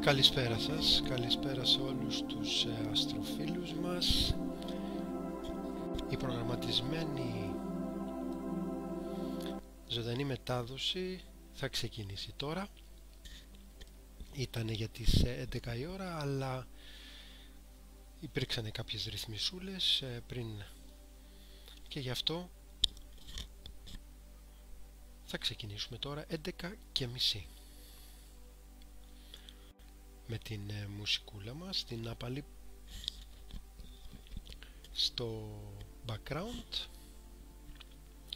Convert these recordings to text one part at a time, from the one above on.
Καλησπέρα σας, καλησπέρα σε όλους τους αστροφίλους μας. Η προγραμματισμένη ζωντανή μετάδοση θα ξεκινήσει τώρα. Ήταν για τις 11 η ώρα, αλλά υπήρξαν κάποιες ρυθμισούλες πριν και γι' αυτό θα ξεκινήσουμε τώρα 11:30 με την μουσικούλα μας, την άπαλη στο background.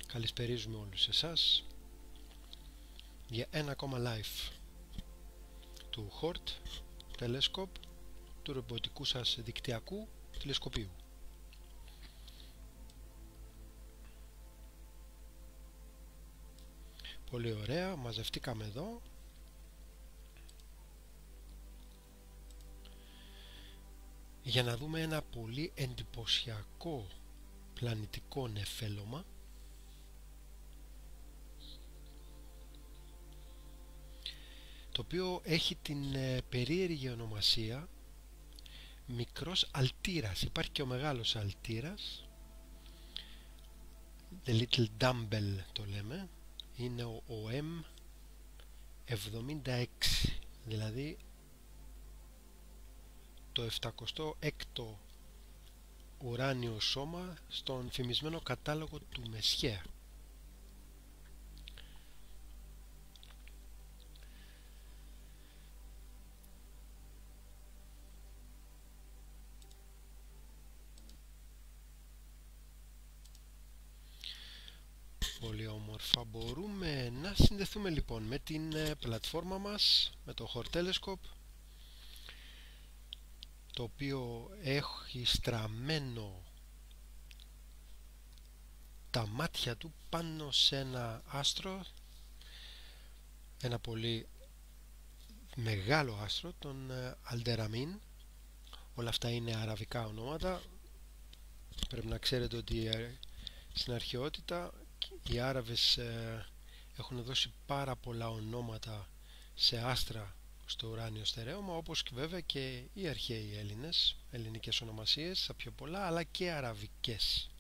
Καλησπερίζουμε όλους εσάς για ένα ακόμα live του HORT Telescope, του ρομποτικού σας δικτυακού τηλεσκοπίου. Πολύ ωραία, μαζευτήκαμε εδώ για να δούμε ένα πολύ εντυπωσιακό πλανητικό νεφέλωμα, το οποίο έχει την περίεργη ονομασία μικρός αλτήρας. Υπάρχει και ο μεγάλος αλτήρας, The Little Dumbbell το λέμε, είναι ο M76, δηλαδή το 76ο ουράνιο σώμα στον φημισμένο κατάλογο του Μεσχέα. Πολύ όμορφα. Μπορούμε να συνδεθούμε λοιπόν με την πλατφόρμα μας, με το HORT Telescope, το οποίο έχει στραμμένο τα μάτια του πάνω σε ένα άστρο, ένα πολύ μεγάλο άστρο, τον Αλντεραμίν. Όλα αυτά είναι αραβικά ονόματα. Πρέπει να ξέρετε ότι στην αρχαιότητα οι Άραβες έχουν δώσει πάρα πολλά ονόματα σε άστρα στο ουράνιο στερέωμα, όπως και βέβαια και οι αρχαίοι Έλληνες, ελληνικές ονομασίες τα πιο πολλά, αλλά και αραβικές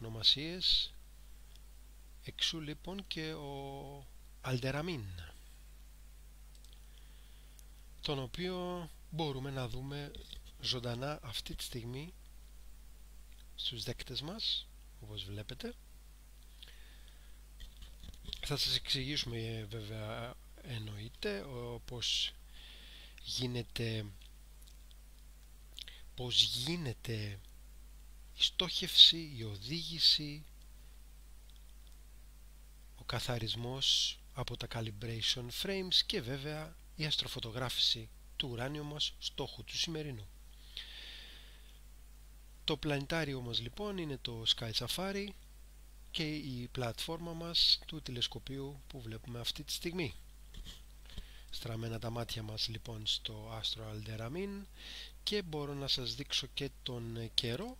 ονομασίες. Εξού λοιπόν και ο Αλντεραμίν, τον οποίο μπορούμε να δούμε ζωντανά αυτή τη στιγμή στους δέκτες μας, όπως βλέπετε. Θα σας εξηγήσουμε βέβαια, εννοείται, πώς γίνεται η στόχευση, η οδήγηση, ο καθαρισμός από τα calibration frames και βέβαια η αστροφωτογράφηση του ουράνιου μας, στόχου του σημερινού. Το πλανητάριο μας λοιπόν είναι το Sky Safari και η πλατφόρμα μας του τηλεσκοπίου που βλέπουμε αυτή τη στιγμή. Στραμμένα τα μάτια μας λοιπόν στο άστρο Αλντεραμίν, και μπορώ να σας δείξω και τον καιρό.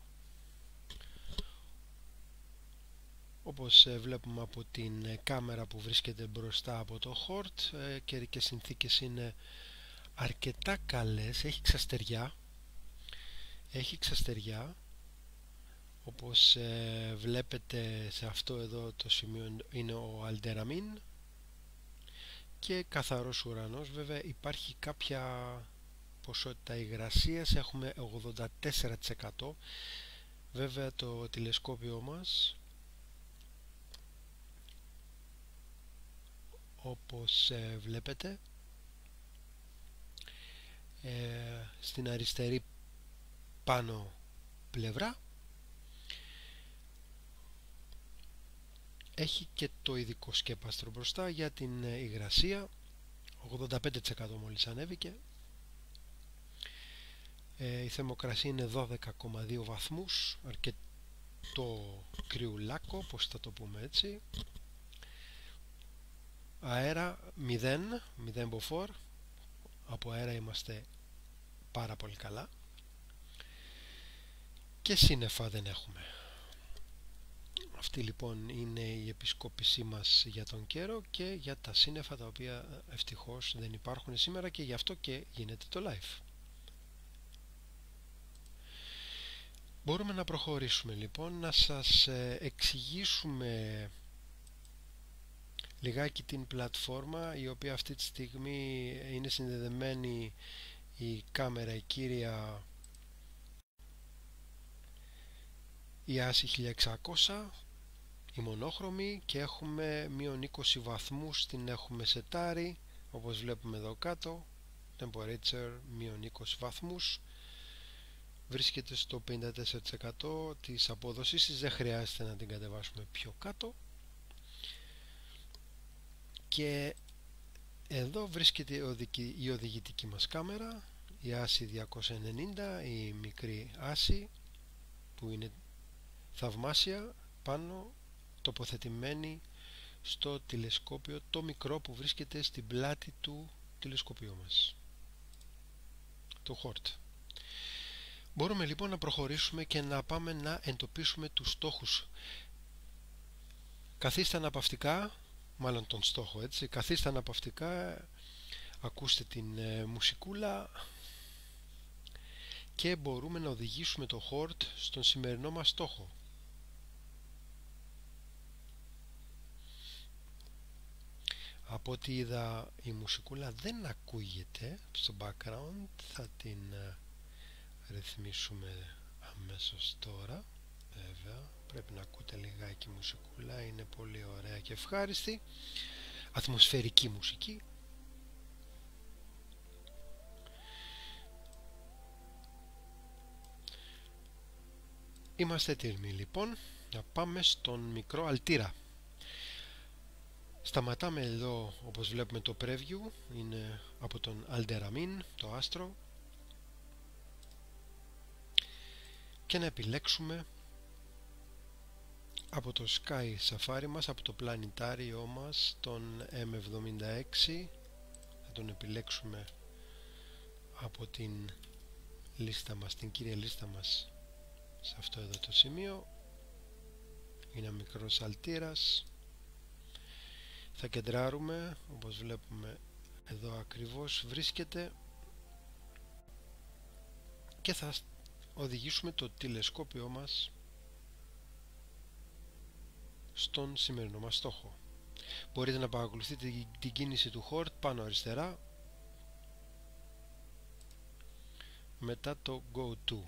Όπως βλέπουμε από την κάμερα που βρίσκεται μπροστά από το HORT, καιρικές συνθήκες είναι αρκετά καλές. Έχει ξαστεριά, όπως βλέπετε σε αυτό εδώ το σημείο είναι ο Αλντεραμίν, και καθαρός ουρανός. Βέβαια υπάρχει κάποια ποσότητα υγρασίας, έχουμε 84%. Βέβαια το τηλεσκόπιο μας, όπως βλέπετε, στην αριστερή πάνω πλευρά έχει και το ειδικό σκέπαστρο μπροστά για την υγρασία. 85% μόλις ανέβηκε. Η θερμοκρασία είναι 12,2 βαθμούς, αρκετό κρυουλάκο, πώς θα το πούμε έτσι. Αέρα 0 μποφόρ, από αέρα είμαστε πάρα πολύ καλά, και σύννεφα δεν έχουμε. Αυτή λοιπόν είναι η επισκόπησή μας για τον καιρό και για τα σύννεφα, τα οποία ευτυχώς δεν υπάρχουν σήμερα και γι' αυτό και γίνεται το live. Μπορούμε να προχωρήσουμε λοιπόν, να σας εξηγήσουμε λιγάκι την πλατφόρμα, η οποία αυτή τη στιγμή είναι συνδεδεμένη η κάμερα, η κύρια, η ASI 1600, η μονόχρωμη, και έχουμε μείον 20 βαθμούς, την έχουμε σετάρει όπως βλέπουμε εδώ κάτω, temperature μείον 20 βαθμούς, βρίσκεται στο 54% της απόδοσης της, δεν χρειάζεται να την κατεβάσουμε πιο κάτω. Και εδώ βρίσκεται η οδηγητική μας κάμερα, η ASI 290, η μικρή ASI, που είναι θαυμάσια, πάνω τοποθετημένη στο τηλεσκόπιο το μικρό που βρίσκεται στην πλάτη του τηλεσκοπίου μας, το HORT. Μπορούμε λοιπόν να προχωρήσουμε και να πάμε να εντοπίσουμε τους στόχους. Καθίστε αναπαυτικά, μάλλον τον στόχο, έτσι, καθίστε αναπαυτικά, ακούστε την μουσικούλα και μπορούμε να οδηγήσουμε το HORT στον σημερινό μας στόχο. Από ό,τι είδα, η μουσικούλα δεν ακούγεται στο background, θα την ρυθμίσουμε αμέσως τώρα. Βέβαια πρέπει να ακούτε λιγάκι μουσικούλα, είναι πολύ ωραία και ευχάριστη, ατμοσφαιρική μουσική. Είμαστε έτοιμοι λοιπόν να πάμε στον μικρό αλτήρα. Σταματάμε εδώ, όπως βλέπουμε το preview είναι από τον Alderamin, το άστρο, και να επιλέξουμε από το Sky Safari μας, από το πλανητάριό μας, τον M76. Θα τον επιλέξουμε από την λίστα μας, την κύρια λίστα μας, σε αυτό εδώ το σημείο. Είναι μικρός αλτήρας. Θα κεντράρουμε, όπως βλέπουμε εδώ ακριβώς βρίσκεται, και θα οδηγήσουμε το τηλεσκόπιό μας στον σημερινό μας στόχο. Μπορείτε να παρακολουθείτε την κίνηση του HORT πάνω αριστερά, μετά το Go To.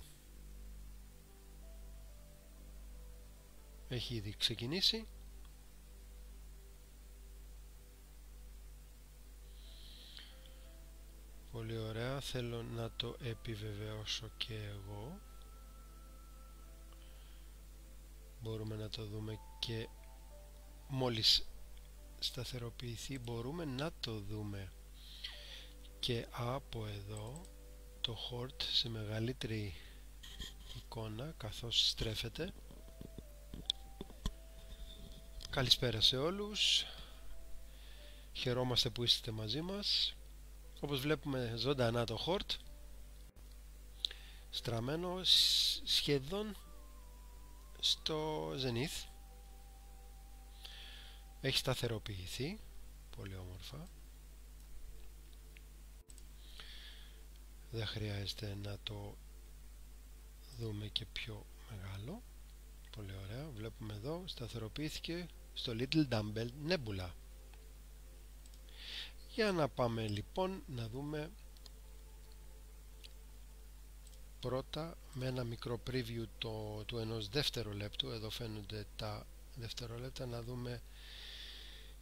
Έχει ήδη ξεκινήσει. Πολύ ωραία, θέλω να το επιβεβαιώσω και εγώ. Μπορούμε να το δούμε και μόλις σταθεροποιηθεί μπορούμε να το δούμε και από εδώ το HORT σε μεγαλύτερη εικόνα καθώς στρέφεται. Καλησπέρα σε όλους, χαιρόμαστε που είστε μαζί μας. Όπως βλέπουμε ζωντανά το HORT στραμμένο σχεδόν στο Zenith. Έχει σταθεροποιηθεί πολύ όμορφα, δεν χρειάζεται να το δούμε και πιο μεγάλο. Πολύ ωραία, βλέπουμε εδώ σταθεροποιήθηκε στο Little Dumbbell Nebula. Για να πάμε λοιπόν να δούμε πρώτα με ένα μικρό preview του ενός δευτερολέπτου. Εδώ φαίνονται τα δευτερόλεπτα, να δούμε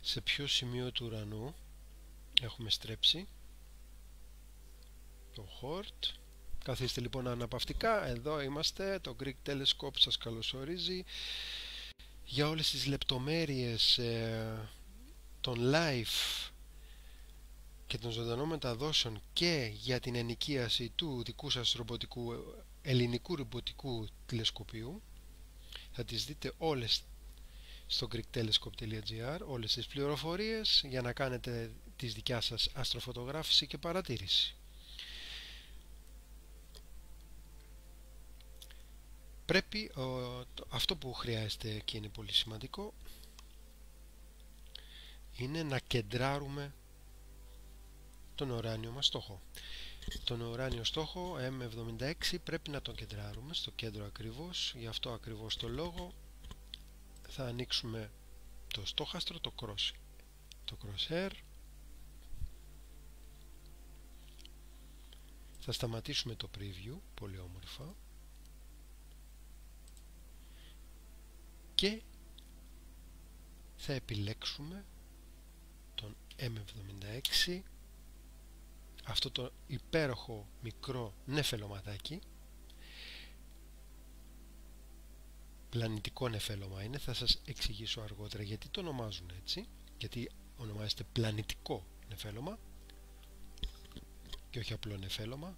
σε ποιο σημείο του ουρανού έχουμε στρέψει το HORT. Καθίστε λοιπόν αναπαυτικά, εδώ είμαστε, το Greek Telescope σας καλωσορίζει για όλες τις λεπτομέρειες των live και των ζωντανών μεταδόσεων και για την ενοικίαση του δικού σας ελληνικού ρομποτικού τηλεσκοπίου. Θα τις δείτε όλες στο greektelescope.gr, όλες τις πληροφορίες για να κάνετε τις δικιά σας αστροφωτογράφηση και παρατήρηση. Πρέπει, αυτό που χρειάζεται και είναι πολύ σημαντικό, είναι να κεντράρουμε τον ουράνιο μας στόχο. Τον ουράνιο στόχο M76 πρέπει να τον κεντράρουμε στο κέντρο ακριβώς. Γι' αυτό ακριβώς το λόγο θα ανοίξουμε το στόχαστρο, το crosshair. Θα σταματήσουμε το preview, πολύ όμορφα, και θα επιλέξουμε τον M76, αυτό το υπέροχο μικρό νεφελωματάκι. Πλανητικό νεφέλωμα είναι, θα σας εξηγήσω αργότερα γιατί το ονομάζουν έτσι, γιατί ονομάζεται πλανητικό νεφέλωμα και όχι απλό νεφέλωμα,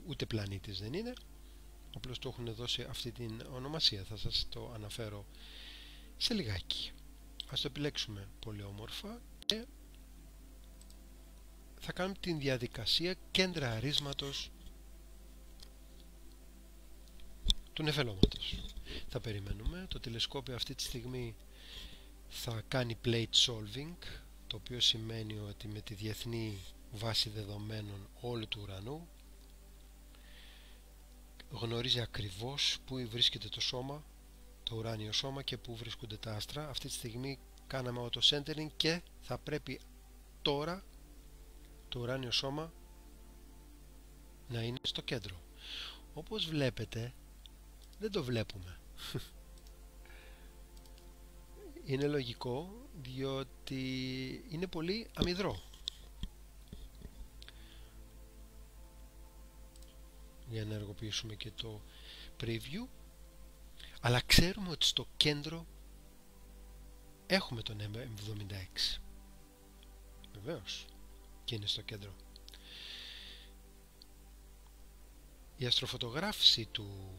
ούτε πλανήτης δεν είναι, απλώς το έχουν δώσει αυτή την ονομασία. Θα σας το αναφέρω σε λιγάκι. Ας το επιλέξουμε πολύ όμορφα και θα κάνουμε την διαδικασία κεντραρίσματος του νεφελώματος. Θα περιμένουμε. Το τηλεσκόπιο αυτή τη στιγμή θα κάνει plate solving, το οποίο σημαίνει ότι με τη διεθνή βάση δεδομένων όλου του ουρανού γνωρίζει ακριβώς πού βρίσκεται το σώμα, το ουράνιο σώμα, και πού βρίσκονται τα άστρα. Αυτή τη στιγμή κάναμε auto centering και θα πρέπει τώρα το ουράνιο σώμα να είναι στο κέντρο. Όπως βλέπετε δεν το βλέπουμε. Είναι λογικό, διότι είναι πολύ αμυδρό. Για να ενεργοποιήσουμε και το preview, αλλά ξέρουμε ότι στο κέντρο έχουμε τον M76. Βεβαίως και είναι στο κέντρο. Η αστροφωτογράφηση του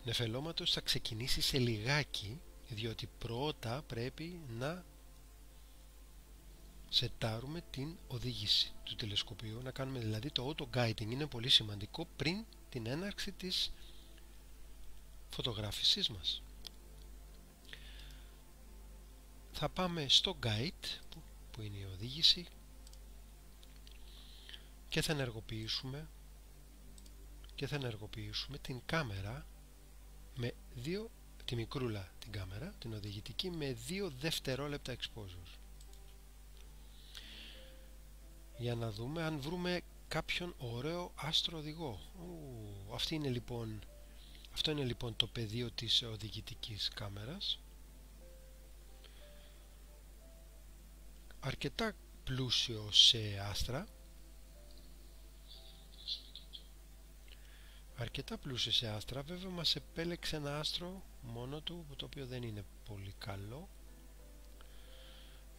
νεφελώματος θα ξεκινήσει σε λιγάκι, διότι πρώτα πρέπει να σετάρουμε την οδήγηση του τηλεσκοπίου, να κάνουμε δηλαδή το auto guiding. Είναι πολύ σημαντικό πριν την έναρξη της φωτογράφησής μας. Θα πάμε στο guide, που είναι η οδήγηση, και θα ενεργοποιήσουμε την κάμερα με τη μικρούλα την κάμερα, την οδηγητική, με 2 δευτερόλεπτα exposure, για να δούμε αν βρούμε κάποιον ωραίο άστρο οδηγό. Αυτό είναι λοιπόν το πεδίο της οδηγητικής κάμερας. Αρκετά πλούσιο σε άστρα. Βέβαια μας επέλεξε ένα άστρο μόνο του, το οποίο δεν είναι πολύ καλό.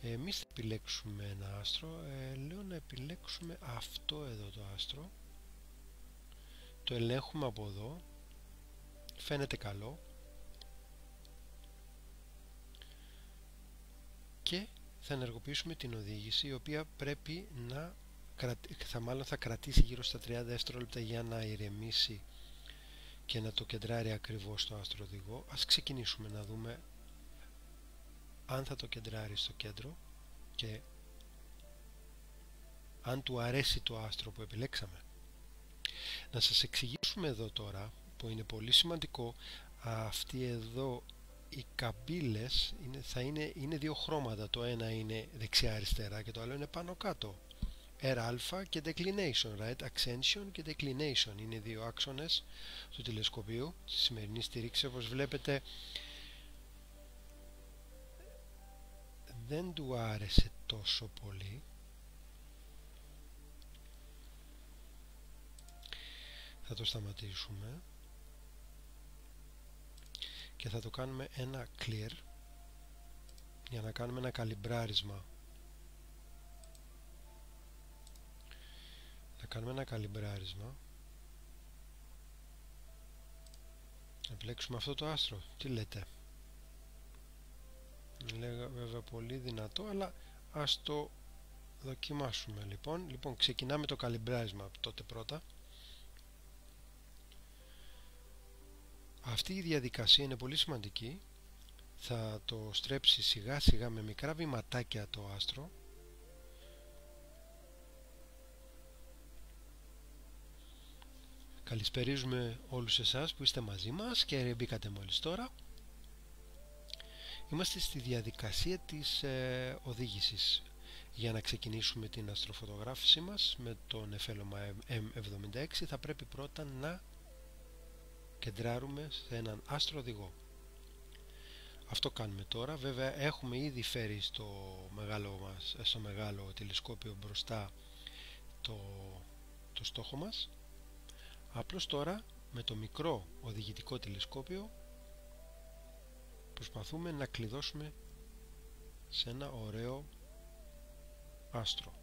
Εμείς θα επιλέξουμε ένα άστρο. Λέω να επιλέξουμε αυτό εδώ το άστρο. Το ελέγχουμε από εδώ. Φαίνεται καλό. Και θα ενεργοποιήσουμε την οδήγηση, η οποία πρέπει να θα κρατήσει γύρω στα 30 δευτερόλεπτα για να ηρεμήσει και να το κεντράρει ακριβώς στο άστρο οδηγό. Ας ξεκινήσουμε να δούμε αν θα το κεντράρει στο κέντρο και αν του αρέσει το άστρο που επιλέξαμε. Να σας εξηγήσουμε εδώ τώρα, που είναι πολύ σημαντικό, αυτοί εδώ οι καμπύλες είναι 2 χρώματα. Το ένα είναι δεξιά-αριστερά και το άλλο είναι πάνω-κάτω. R-α και declination, right? Ascension και declination είναι 2 άξονες του τηλεσκοπίου στη σημερινή στήριξη. Όπως βλέπετε, δεν του άρεσε τόσο πολύ. Θα το σταματήσουμε και θα το κάνουμε ένα clear για να κάνουμε ένα καλυμπράρισμα. Να επιλέξουμε αυτό το άστρο. Τι λέτε? Λέγα βέβαια πολύ δυνατό, αλλά ας το δοκιμάσουμε λοιπόν. Ξεκινάμε το καλυμπράρισμα τότε πρώτα. Αυτή η διαδικασία είναι πολύ σημαντική. Θα το στρέψει σιγά σιγά με μικρά βηματάκια το άστρο. Καλησπερίζουμε όλους εσάς που είστε μαζί μας και μπήκατε μόλις τώρα. Είμαστε στη διαδικασία της οδήγησης για να ξεκινήσουμε την αστροφωτογράφηση μας με το νεφέλωμα M76. Θα πρέπει πρώτα να κεντράρουμε σε έναν άστρο οδηγό. Αυτό κάνουμε τώρα. Βέβαια έχουμε ήδη φέρει στο μεγάλο τηλεσκόπιο μπροστά το στόχο μας. Απλώς τώρα με το μικρό οδηγητικό τηλεσκόπιο προσπαθούμε να κλειδώσουμε σε ένα ωραίο άστρο.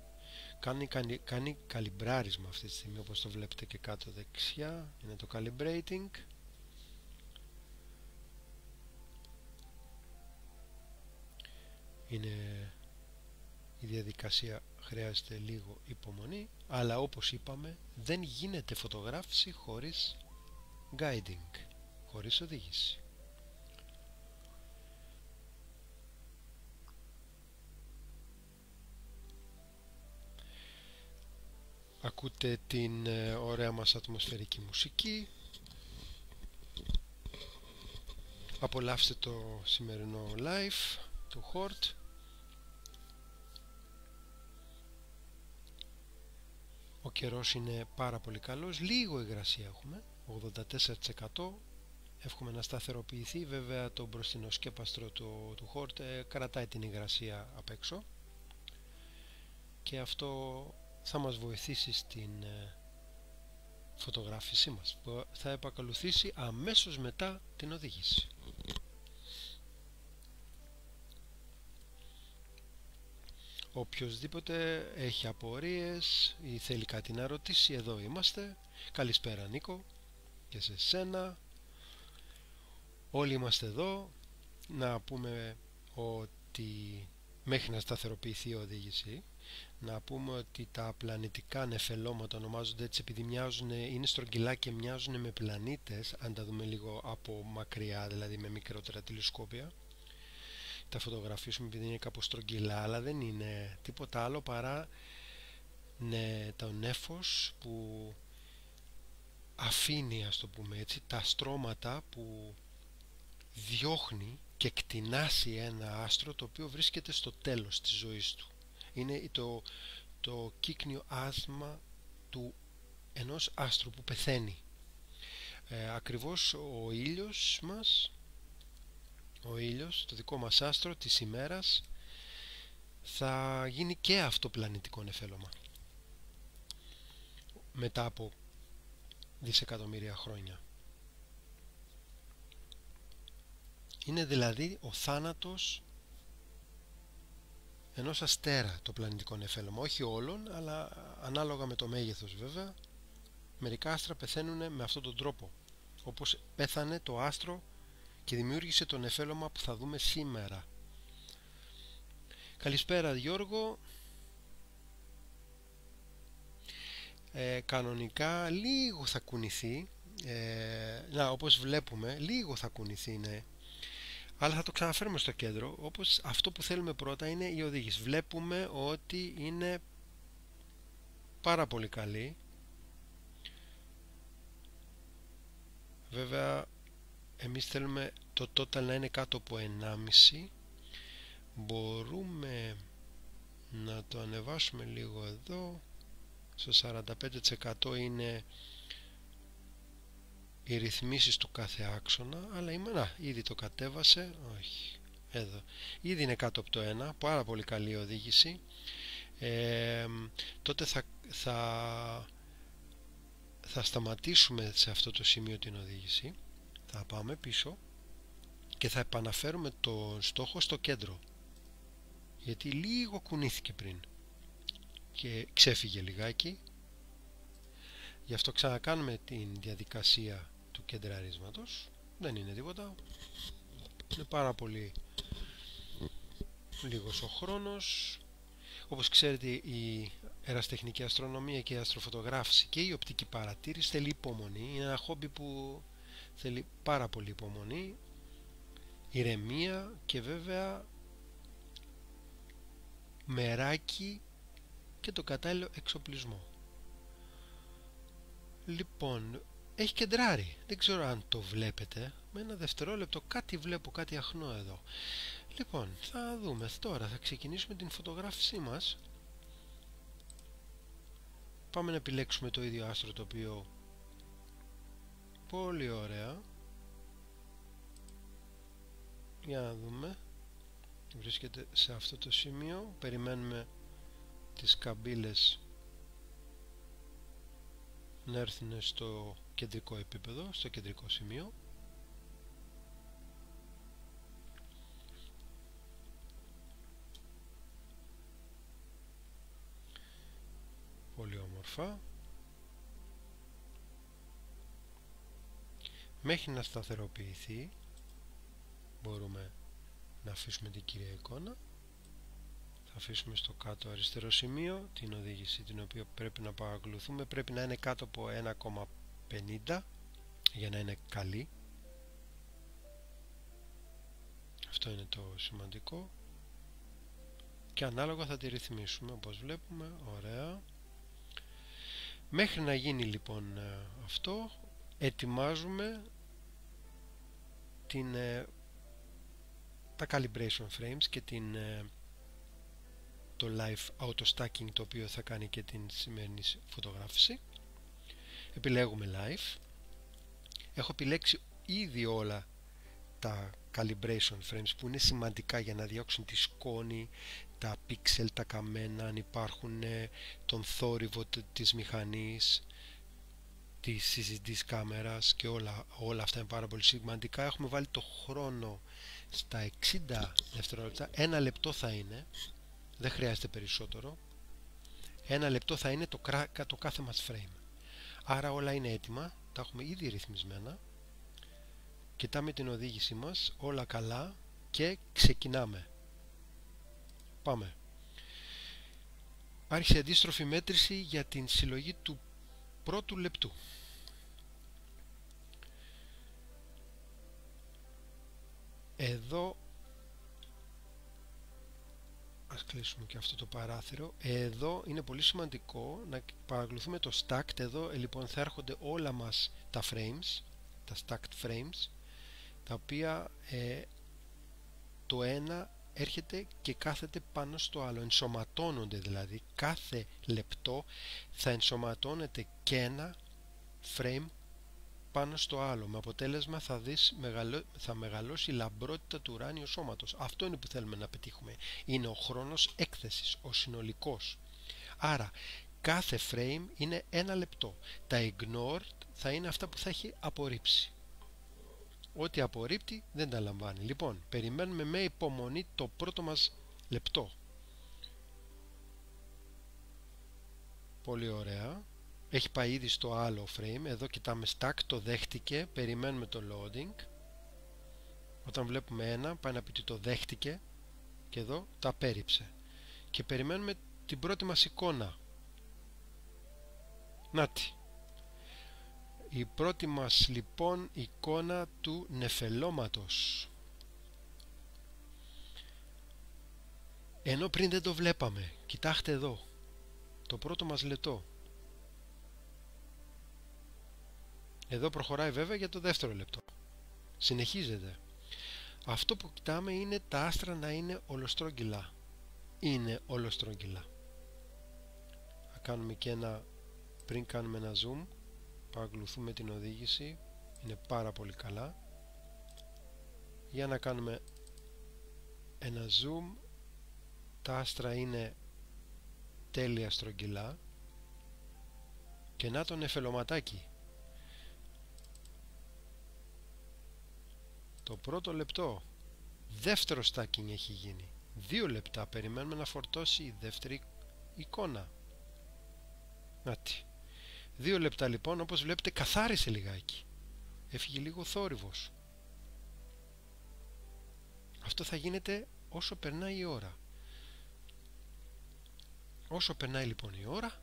Κάνει καλυμπράρισμα αυτή τη στιγμή, όπως το βλέπετε και κάτω δεξιά, είναι το calibrating. Η διαδικασία χρειάζεται λίγο υπομονή, αλλά όπως είπαμε δεν γίνεται φωτογράφηση χωρίς guiding, χωρίς οδήγηση. Ακούτε την ωραία μας ατμοσφαιρική μουσική. Απολαύστε το σημερινό live του Χόρτ. Ο καιρός είναι πάρα πολύ καλός. Λίγο υγρασία έχουμε, 84%. Εύχομαι να σταθεροποιηθεί. Βέβαια το μπροστινό σκέπαστρο του Χόρτ κρατάει την υγρασία απ' έξω και αυτό θα μας βοηθήσει στην φωτογράφησή μας που θα επακολουθήσει αμέσως μετά την οδήγηση. Οποιοςδήποτε έχει απορίες ή θέλει κάτι να ρωτήσει, εδώ είμαστε. Καλησπέρα Νίκο και σε σένα. Όλοι είμαστε εδώ. Να πούμε ότι μέχρι να σταθεροποιηθεί η οδήγηση, να πούμε ότι τα πλανητικά νεφελώματα ονομάζονται έτσι επειδή είναι στρογγυλά και μοιάζουν με πλανήτες, αν τα δούμε λίγο από μακριά, δηλαδή με μικρότερα τηλεσκόπια. Τα φωτογραφίσουμε επειδή είναι κάπως στρογγυλά, αλλά δεν είναι τίποτα άλλο παρά το νέφος που αφήνει, ας το πούμε έτσι, τα στρώματα που διώχνει και κτηνάσει ένα άστρο το οποίο βρίσκεται στο τέλος της ζωής του. Είναι το κύκνιο άσμα του ενός άστρου που πεθαίνει. Ακριβώς ο ήλιος μας, ο ήλιος, το δικό μας άστρο της ημέρας, θα γίνει και αυτό πλανητικό νεφέλωμα μετά από δισεκατομμύρια χρόνια. Είναι δηλαδή ο θάνατος ενός αστέρα το πλανητικό νεφέλωμα, όχι όλων, αλλά ανάλογα με το μέγεθος βέβαια. Μερικά άστρα πεθαίνουν με αυτόν τον τρόπο, όπως πέθανε το άστρο και δημιούργησε το νεφέλωμα που θα δούμε σήμερα. Καλησπέρα Γιώργο. Κανονικά λίγο θα κουνηθεί, όπως βλέπουμε λίγο θα κουνηθεί, ναι. Αλλά θα το ξαναφέρουμε στο κέντρο. Όπως αυτό που θέλουμε πρώτα είναι η οδήγηση. Βλέπουμε ότι είναι πάρα πολύ καλή. Βέβαια εμείς θέλουμε το total να είναι κάτω από 1,5. Μπορούμε να το ανεβάσουμε λίγο εδώ. Στο 45% είναι οι ρυθμίσεις του κάθε άξονα, αλλά ήδη το κατέβασε, όχι, εδώ, ήδη είναι κάτω από το 1, πάρα πολύ καλή οδήγηση. Τότε θα σταματήσουμε σε αυτό το σημείο την οδήγηση, θα πάμε πίσω και θα επαναφέρουμε το στόχο στο κέντρο, γιατί λίγο κουνήθηκε πριν και ξέφυγε λιγάκι. Γι' αυτό ξανακάνουμε την διαδικασία του κεντραρίσματος. Δεν είναι τίποτα. Είναι πάρα πολύ λίγος ο χρόνος. Όπως ξέρετε, η ερασιτεχνική αστρονομία και η αστροφωτογράφηση και η οπτική παρατήρηση θέλει υπομονή. Είναι ένα χόμπι που θέλει πάρα πολύ υπομονή, ηρεμία και βέβαια μεράκι και το κατάλληλο εξοπλισμό. Λοιπόν, έχει κεντράρει, δεν ξέρω αν το βλέπετε, με ένα δευτερόλεπτο κάτι βλέπω, κάτι αχνό εδώ. Λοιπόν, θα δούμε τώρα, θα ξεκινήσουμε την φωτογράφησή μας. Πάμε να επιλέξουμε το ίδιο άστρο, το οποίο πολύ ωραία. Για να δούμε, βρίσκεται σε αυτό το σημείο, περιμένουμε τις καμπύλες να έρθουν στο κεντρικό επίπεδο, στο κεντρικό σημείο. Πολύ όμορφα. Μέχρι να σταθεροποιηθεί μπορούμε να αφήσουμε την κύρια εικόνα. Θα αφήσουμε στο κάτω αριστερό σημείο την οδήγηση την οποία πρέπει να παρακολουθούμε. Πρέπει να είναι κάτω από 1,50 για να είναι καλή. Αυτό είναι το σημαντικό. Και ανάλογα θα τη ρυθμίσουμε, όπως βλέπουμε. Ωραία. Μέχρι να γίνει λοιπόν αυτό, ετοιμάζουμε τα calibration frames και το live auto stacking, το οποίο θα κάνει και την σημερινή φωτογράφηση. Επιλέγουμε live. Έχω επιλέξει ήδη όλα τα calibration frames που είναι σημαντικά για να διώξουν τη σκόνη, τα pixel, τα καμένα, αν υπάρχουν, τον θόρυβο της μηχανής, της της κάμερας και όλα αυτά είναι πάρα πολύ σημαντικά. Έχουμε βάλει το χρόνο στα 60 δευτερόλεπτα, 1 λεπτό θα είναι, δεν χρειάζεται περισσότερο. 1 λεπτό θα είναι το κάθε μας frame. Άρα όλα είναι έτοιμα, τα έχουμε ήδη ρυθμισμένα. Κοιτάμε την οδήγηση μας, όλα καλά και ξεκινάμε. Πάμε. Άρχισε αντίστροφη μέτρηση για την συλλογή του πρώτου λεπτού. Εδώ ας κλείσουμε και αυτό το παράθυρο. Εδώ είναι πολύ σημαντικό να παρακολουθούμε το stacked. Εδώ λοιπόν θα έρχονται όλα μας τα frames, τα stacked frames, τα οποία το ένα έρχεται και κάθεται πάνω στο άλλο, ενσωματώνονται δηλαδή. Κάθε λεπτό θα ενσωματώνεται και ένα frame πάνω στο άλλο, με αποτέλεσμα θα μεγαλώσει η λαμπρότητα του ουράνιου σώματος. Αυτό είναι που θέλουμε να πετύχουμε, είναι ο χρόνος έκθεσης, ο συνολικός. Άρα κάθε frame είναι 1 λεπτό. Τα ignored θα είναι αυτά που θα έχει απορρίψει. Ό,τι απορρίπτει δεν τα λαμβάνει. Λοιπόν, περιμένουμε με υπομονή το πρώτο μας λεπτό. Πολύ ωραία. Έχει πάει ήδη στο άλλο frame. Εδώ κοιτάμε stack, το δέχτηκε. Περιμένουμε το loading. Όταν βλέπουμε ένα, πάει να πει ότι το δέχτηκε. Και εδώ τα απέρριψε. Και περιμένουμε την πρώτη μας εικόνα. Νάτι. Η πρώτη μας λοιπόν εικόνα του νεφελώματος. Ενώ πριν δεν το βλέπαμε. Κοιτάξτε εδώ. Το πρώτο μας λεπτό. Εδώ προχωράει βέβαια για το δεύτερο λεπτό. Συνεχίζεται. Αυτό που κοιτάμε είναι τα άστρα να είναι ολοστρόγγυλα. Είναι ολοστρόγγυλα. Θα κάνουμε και πριν κάνουμε ένα zoom. Παρακολουθούμε την οδήγηση. Είναι πάρα πολύ καλά. Για να κάνουμε ένα zoom. Τα άστρα είναι τέλεια στρογγυλά. Και να το νεφελωματάκι. Το πρώτο λεπτό. Δεύτερο stacking έχει γίνει. 2 λεπτά περιμένουμε να φορτώσει η δεύτερη εικόνα. Νάτι. 2 λεπτά λοιπόν, όπως βλέπετε καθάρισε λιγάκι. Έφυγε λίγο θόρυβος. Αυτό θα γίνεται όσο περνάει η ώρα. Όσο περνάει λοιπόν η ώρα,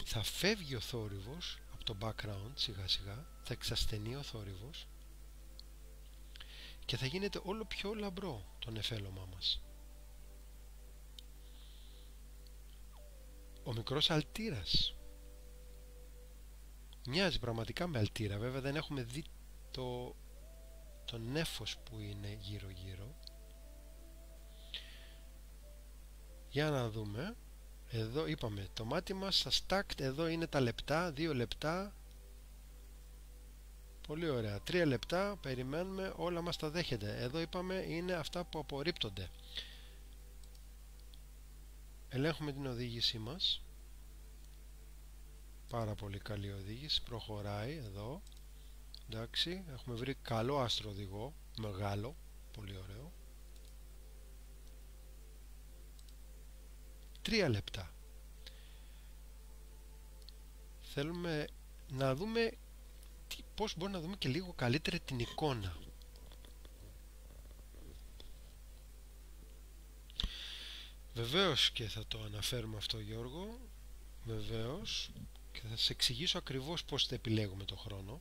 θα φεύγει ο θόρυβος από το background σιγά σιγά, θα εξασθενεί ο θόρυβος και θα γίνεται όλο πιο λαμπρό το νεφέλωμά μας. Ο μικρός αλτήρας μοιάζει πραγματικά με αλτήρα, βέβαια δεν έχουμε δει το νέφος που είναι γύρω γύρω. Για να δούμε. Εδώ είπαμε το μάτι μας στα stacked, εδώ είναι τα λεπτά, 2 λεπτά, πολύ ωραία, 3 λεπτά, περιμένουμε, όλα μας τα δέχεται. Εδώ είπαμε είναι αυτά που απορρίπτονται. Ελέγχουμε την οδήγησή μας, πάρα πολύ καλή οδήγηση, προχωράει εδώ, εντάξει, έχουμε βρει καλό άστρο οδηγό, μεγάλο, πολύ ωραίο. 3 λεπτά. Θέλουμε να δούμε πώς μπορούμε να δούμε και λίγο καλύτερα την εικόνα. Βεβαίως και θα το αναφέρουμε αυτό, Γιώργο, βεβαίως, και θα σας εξηγήσω ακριβώς πώς θα επιλέγουμε το χρόνο.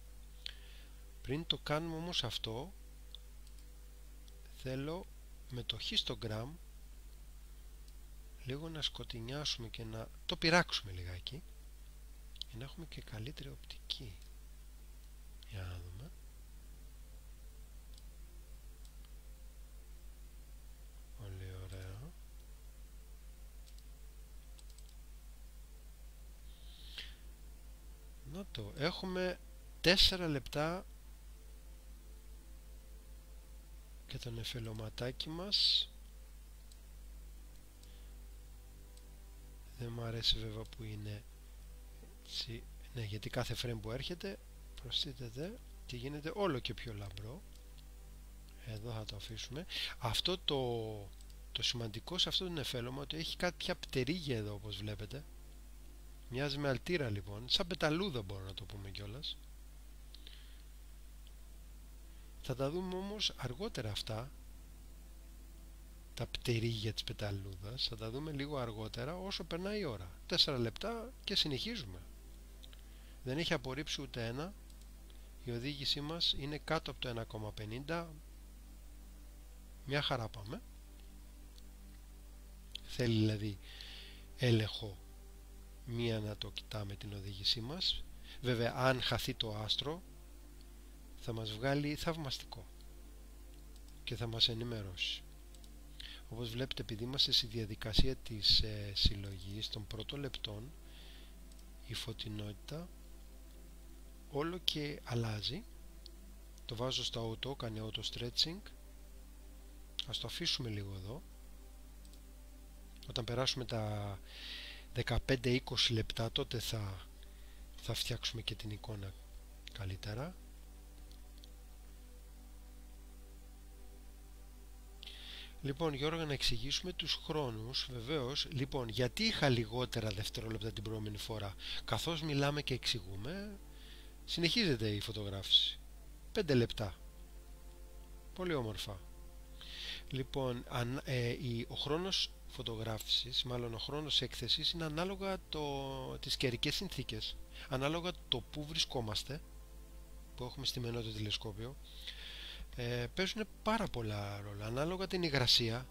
Πριν το κάνουμε όμως αυτό, θέλω με το histogram λίγο να σκοτεινιάσουμε και να το πειράξουμε λιγάκι για να έχουμε και καλύτερη οπτική. Για να δούμε. Πολύ ωραία. Να το έχουμε 4 λεπτά και το νεφελωματάκι μας. Δεν μου αρέσει βέβαια που είναι έτσι, ναι, γιατί κάθε frame που έρχεται προσθέτεται και γίνεται όλο και πιο λαμπρό. Εδώ θα το αφήσουμε. Αυτό το σημαντικό σε αυτό το νεφέλωμα ότι έχει κάποια πτερίγια εδώ, όπως βλέπετε. Μοιάζει με αλτήρα λοιπόν, σαν πεταλούδα μπορώ να το πούμε κιόλας. Θα τα δούμε όμως αργότερα αυτά, τα πτερίγια της πεταλούδας, θα τα δούμε λίγο αργότερα όσο περνάει η ώρα. 4 λεπτά και συνεχίζουμε. Δεν έχει απορρίψει ούτε ένα. Η οδήγησή μας είναι κάτω από το 1,50. Μια χαρά πάμε. Θέλει δηλαδή έλεγχο, μία να το κοιτάμε την οδήγησή μας. Βέβαια αν χαθεί το άστρο θα μας βγάλει θαυμαστικό και θα μας ενημερώσει. Όπως βλέπετε, επειδή είμαστε στη διαδικασία της συλλογής των πρώτων λεπτών, η φωτεινότητα όλο και αλλάζει. Το βάζω στα auto, κάνει auto stretching. Ας το αφήσουμε λίγο εδώ. Όταν περάσουμε τα 15-20 λεπτά, τότε θα φτιάξουμε και την εικόνα καλύτερα. Λοιπόν, Γιώργο, να εξηγήσουμε τους χρόνους. Βεβαίως, λοιπόν, γιατί είχα λιγότερα δευτερόλεπτα την προηγούμενη φορά? Καθώς μιλάμε και εξηγούμε, συνεχίζεται η φωτογράφηση. 5 λεπτά. Πολύ όμορφα. Λοιπόν, ο χρόνος φωτογράφησης, μάλλον ο χρόνος έκθεσης, είναι ανάλογα τις καιρικές συνθήκες. Ανάλογα το που βρισκόμαστε, που έχουμε στημένο το τηλεσκόπιο, παίζουν πάρα πολλά ρόλα. Ανάλογα την υγρασία,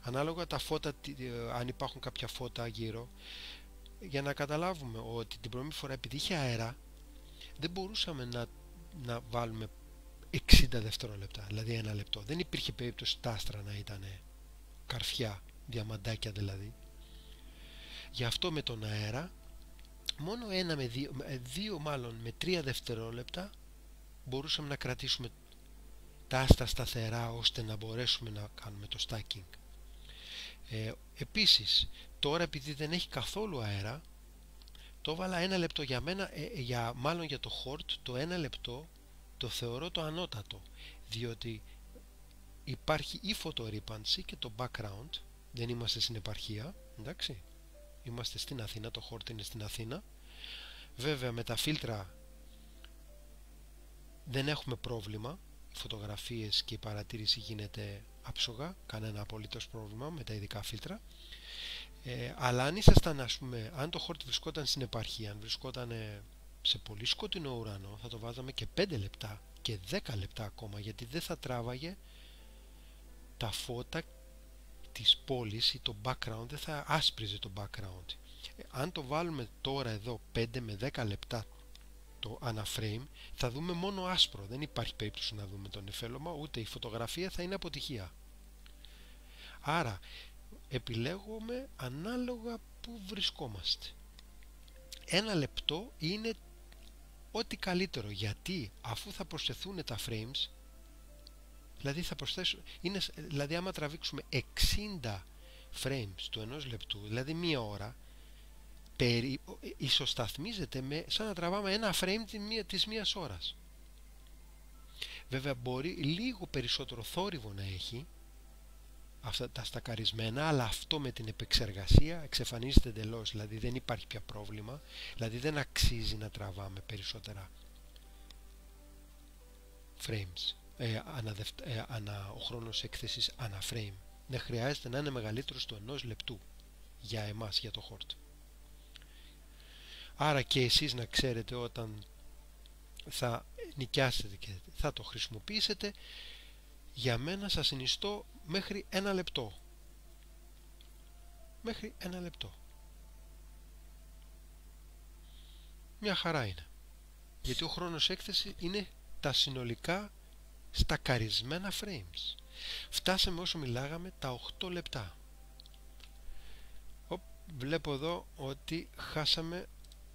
ανάλογα τα φώτα, αν υπάρχουν κάποια φώτα γύρω, για να καταλάβουμε ότι την πρώτη φορά, επειδή είχε αέρα, δεν μπορούσαμε να βάλουμε 60 δευτερόλεπτα, δηλαδή 1 λεπτό. Δεν υπήρχε περίπτωση τα άστρα να ήταν καρφιά, διαμαντάκια δηλαδή. Γι' αυτό με τον αέρα μόνο 1 με 2 μάλλον με 3 δευτερόλεπτα μπορούσαμε να κρατήσουμε τα άστρα σταθερά ώστε να μπορέσουμε να κάνουμε το stacking. Επίσης τώρα, επειδή δεν έχει καθόλου αέρα, το βάλα 1 λεπτό. Για μένα, μάλλον για το Hort, το 1 λεπτό το θεωρώ το ανώτατο, διότι υπάρχει η φωτορύπανση και το background. Δεν είμαστε στην επαρχία, εντάξει, είμαστε στην Αθήνα, το Hort είναι στην Αθήνα. Βέβαια με τα φίλτρα δεν έχουμε πρόβλημα, οι φωτογραφίες και η παρατήρηση γίνεται άψογα, κανένα απολύτως πρόβλημα με τα ειδικά φίλτρα. Αλλά αν ήσασταν, ας πούμε, αν το Hort βρισκόταν στην επαρχία, αν βρισκόταν σε πολύ σκοτεινό ουρανό θα το βάζαμε και 5 λεπτά και 10 λεπτά ακόμα, γιατί δεν θα τράβαγε τα φώτα της πόλης ή το background, δεν θα άσπριζε το background. Αν το βάλουμε τώρα εδώ 5 με 10 λεπτά το αναφρame, θα δούμε μόνο άσπρο, δεν υπάρχει περίπτωση να δούμε το νεφέλωμα, ούτε η φωτογραφία θα είναι αποτυχία. Άρα επιλέγουμε ανάλογα που βρισκόμαστε. 1 λεπτό είναι ό,τι καλύτερο, γιατί αφού θα προσθεθούν τα frames, δηλαδή θα προσθέσουμε, δηλαδή άμα τραβήξουμε 60 frames του 1 λεπτού, δηλαδή 1 ώρα, ισοσταθμίζεται με σαν να τραβάμε 1 frame της 1 ώρας. Βέβαια μπορεί λίγο περισσότερο θόρυβο να έχει αυτά τα στακαρισμένα, αλλά αυτό με την επεξεργασία εξαφανίζεται εντελώς, δηλαδή δεν υπάρχει πια πρόβλημα, δηλαδή δεν αξίζει να τραβάμε περισσότερα frames, ο χρόνος έκθεσης ανά frame. Δεν χρειάζεται να είναι μεγαλύτερος του 1 λεπτού για εμάς, για το χόρτ. Άρα και εσείς να ξέρετε όταν θα νοικιάσετε και θα το χρησιμοποιήσετε, για μένα σας συνιστώ μέχρι 1 λεπτό. Μέχρι 1 λεπτό. Μια χαρά είναι. Γιατί ο χρόνος έκθεση είναι τα συνολικά στακαρισμένα frames. Φτάσαμε όσο μιλάγαμε τα 8 λεπτά. Βλέπω εδώ ότι χάσαμε,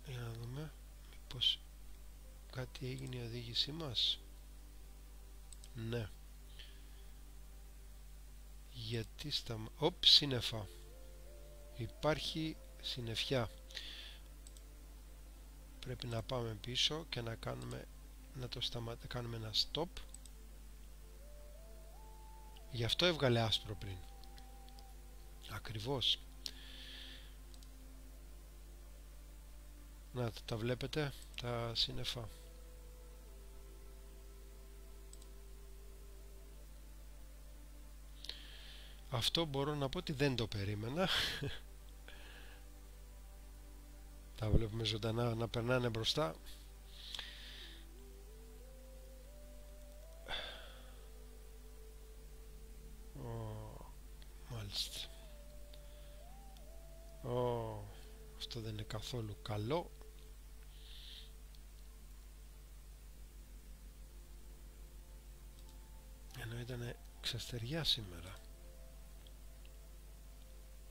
για να δούμε μήπως κάτι έγινε η οδήγησή μας. Ναι. Γιατί σύννεφα. Υπάρχει συννεφιά. Πρέπει να πάμε πίσω και να κάνουμε κάνουμε ένα stop. Γι' αυτό έβγαλε άσπρο πριν. Ακριβώς. Να τα βλέπετε τα σύννεφα. Αυτό μπορώ να πω ότι δεν το περίμενα. Τα βλέπουμε ζωντανά να περνάνε μπροστά. Μάλιστα. Αυτό δεν είναι καθόλου καλό. Ενώ ήταν ξαστεριά σήμερα.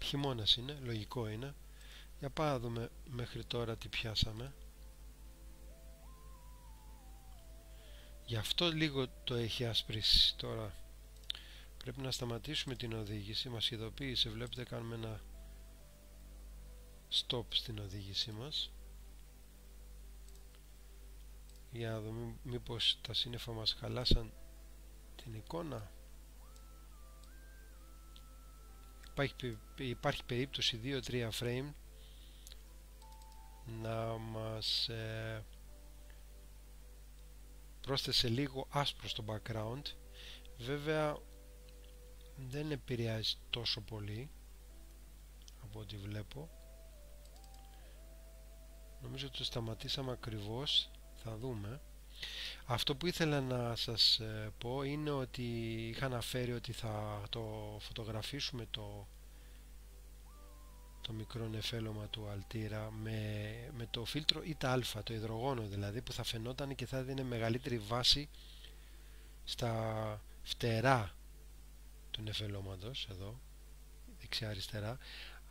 Χειμώνας είναι, λογικό είναι. Για πάμε να δούμε μέχρι τώρα τι πιάσαμε. Γι' αυτό λίγο το έχει ασπρίσει τώρα. Πρέπει να σταματήσουμε την οδήγηση. Μας ειδοποίησε, βλέπετε, κάνουμε ένα stop στην οδήγησή μας. Για να δούμε μήπως τα σύννεφα μας χαλάσαν την εικόνα. Υπάρχει περίπτωση 2-3 frame να μας πρόσθεσε λίγο άσπρο στο background. Βέβαια δεν επηρεάζει τόσο πολύ από ό,τι βλέπω. Νομίζω ότι το σταματήσαμε ακριβώς. Θα δούμε. Αυτό που ήθελα να σας πω είναι ότι είχα αναφέρει ότι θα το φωτογραφίσουμε το μικρό νεφέλωμα του Altura με το φίλτρο ΙΤΑ, το υδρογόνο δηλαδή, που θα φαινόταν και θα δίνει μεγαλύτερη βάση στα φτερά του νεφελώματος, εδώ δεξιά αριστερά,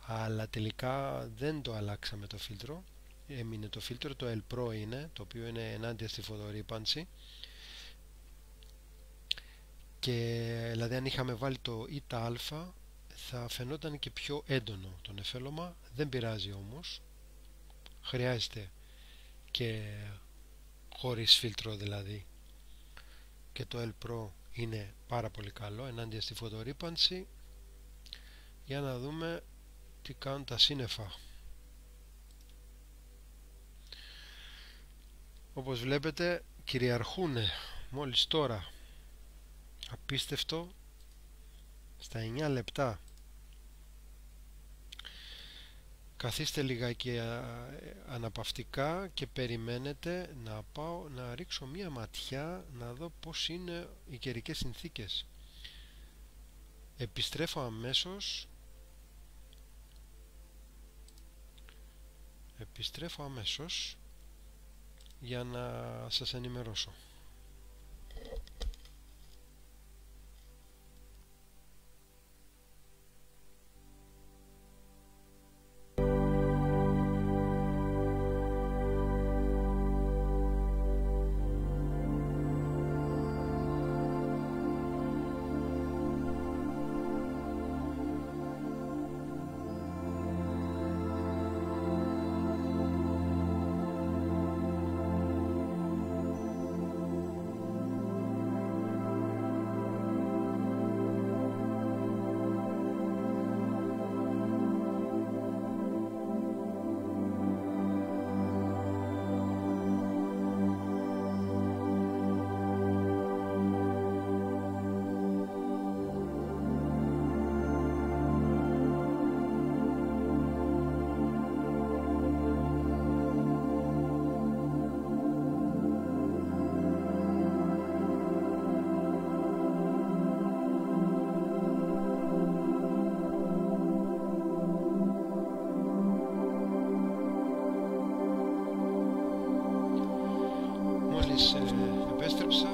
αλλά τελικά δεν το αλλάξαμε το φίλτρο. Έμεινε το φίλτρο, το L Pro είναι, το οποίο είναι ενάντια στη φωτορύπανση, και δηλαδή αν είχαμε βάλει το ΙΤΑ θα φαινόταν και πιο έντονο το νεφέλωμα. Δεν πειράζει όμως, χρειάζεται και χωρίς φίλτρο δηλαδή, και το L Pro είναι πάρα πολύ καλό ενάντια στη φωτορύπανση. Για να δούμε τι κάνουν τα σύννεφα. Όπως βλέπετε κυριαρχούνε μόλις τώρα. Απίστευτο, στα 9 λεπτά. Καθίστε λιγάκι αναπαυτικά και περιμένετε να πάω να ρίξω μία ματιά να δω πώς είναι οι καιρικές συνθήκες. Επιστρέφω αμέσως για να σας ενημερώσω. Επέστρεψα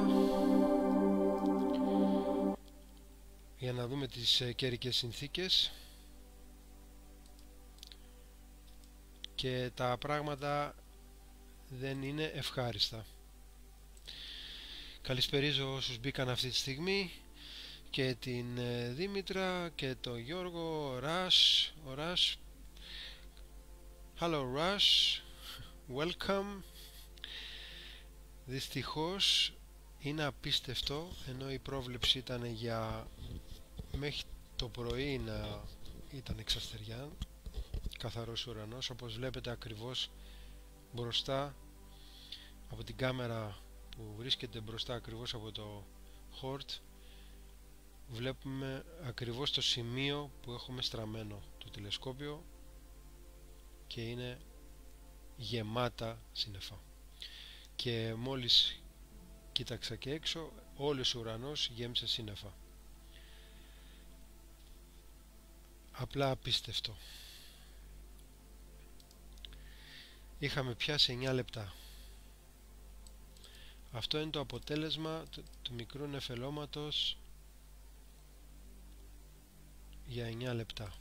για να δούμε τις καιρικές συνθήκες και τα πράγματα δεν είναι ευχάριστα. Καλησπερίζω όσους μπήκαν αυτή τη στιγμή και την Δήμητρα και τον Γιώργο, ο Ρας. Hello Rush, welcome. Δυστυχώς είναι απίστευτο, ενώ η πρόβλεψη ήταν για μέχρι το πρωί να ήταν εξαστεριά, καθαρός ουρανός. Όπως βλέπετε ακριβώς μπροστά από την κάμερα που βρίσκεται μπροστά ακριβώς από το χορτ, βλέπουμε ακριβώς το σημείο που έχουμε στραμμένο το τηλεσκόπιο και είναι γεμάτα σύννεφα. Και μόλις κοίταξα και έξω, όλος ο ουρανός γέμισε σύννεφα. Απλά απίστευτο. Είχαμε πιάσει 9 λεπτά. Αυτό είναι το αποτέλεσμα του μικρού νεφελώματος για 9 λεπτά.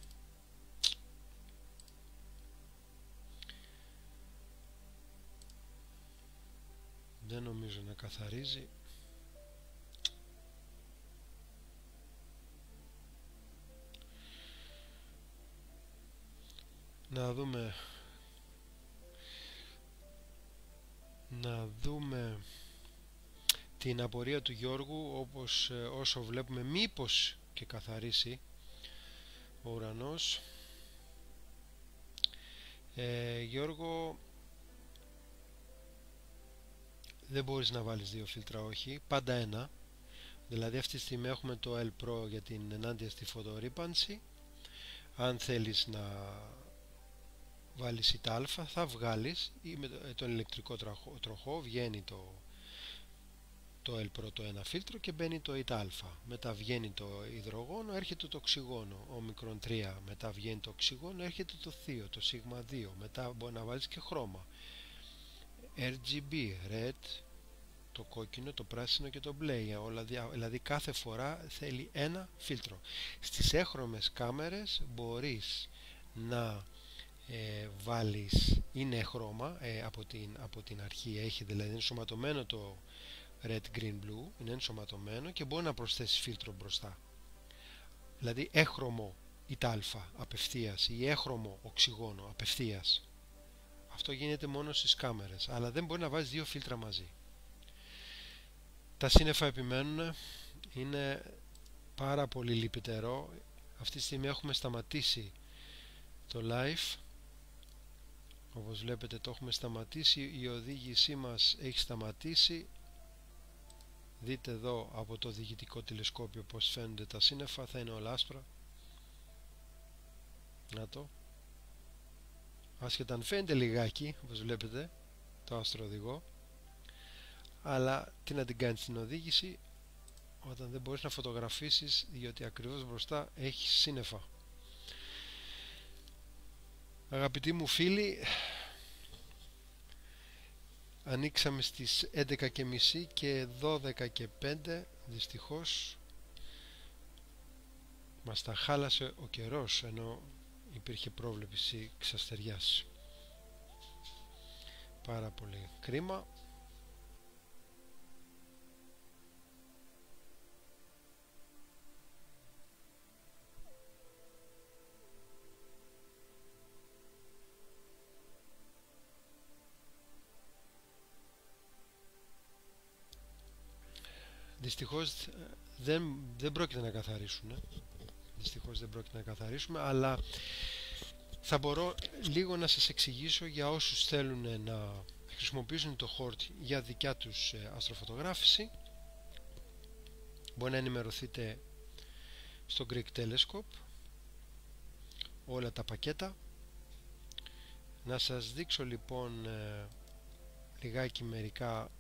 Δεν νομίζω να καθαρίζει. Να δούμε την απορία του Γιώργου, όπως όσο βλέπουμε μήπως και καθαρίσει ο ουρανός. Γιώργο, δεν μπορείς να βάλεις δύο φίλτρα, όχι, πάντα ένα. Δηλαδή αυτή τη στιγμή έχουμε το L Pro για την ενάντια στη φωτορύπανση. Αν θέλεις να βάλεις ΙΤΑ θα βγάλεις, ή με τον ηλεκτρικό τροχό βγαίνει το L Pro το ένα φίλτρο και μπαίνει το ΙΤΑ. Μετά βγαίνει το υδρογόνο, έρχεται το οξυγόνο, όμικρον 3. Μετά βγαίνει το οξυγόνο, έρχεται το θείο, το σίγμα 2. Μετά μπορεί να βάλεις και χρώμα, RGB, red, το κόκκινο, το πράσινο και το μπλε. Δηλαδή κάθε φορά θέλει ένα φίλτρο. Στις έχρωμες κάμερες μπορείς να βάλεις, είναι χρώμα από την αρχή, έχει δηλαδή ενσωματωμένο το red, green, blue, είναι ενσωματωμένο και μπορεί να προσθέσει φίλτρο μπροστά. Δηλαδή έχρωμο ΙΤΑ απευθείας ή έχρωμο οξυγόνο απευθείας. Αυτό γίνεται μόνο στις κάμερες, αλλά δεν μπορεί να βάζει δύο φίλτρα μαζί. Τα σύννεφα επιμένουν, είναι πάρα πολύ λυπητερό. Αυτή τη στιγμή έχουμε σταματήσει το live. Όπως βλέπετε το έχουμε σταματήσει, η οδήγησή μας έχει σταματήσει. Δείτε εδώ από το διηγητικό τηλεσκόπιο πως φαίνονται τα σύννεφα, θα είναι όλα άσπρα. Να το. άσχετα αν φαίνεται λιγάκι, όπως βλέπετε, το αστροοδηγό, αλλά τι να την κάνεις την οδήγηση όταν δεν μπορείς να φωτογραφίσεις, διότι ακριβώς μπροστά έχει σύννεφα. Αγαπητοί μου φίλοι, ανοίξαμε στις 11:30 και 12:05, δυστυχώς μας τα χάλασε ο καιρός, ενώ υπήρχε πρόβλεψη ξαστεριάς. Πάρα πολύ κρίμα. Δυστυχώς δεν πρόκειται να καθαρίσουν. Δυστυχώς δεν πρόκειται να καθαρίσουμε, αλλά θα μπορώ λίγο να σας εξηγήσω για όσους θέλουν να χρησιμοποιήσουν το Hort για δικιά τους αστροφωτογράφηση. Μπορεί να ενημερωθείτε στο Greek Telescope, όλα τα πακέτα. Να σας δείξω λοιπόν λιγάκι μερικά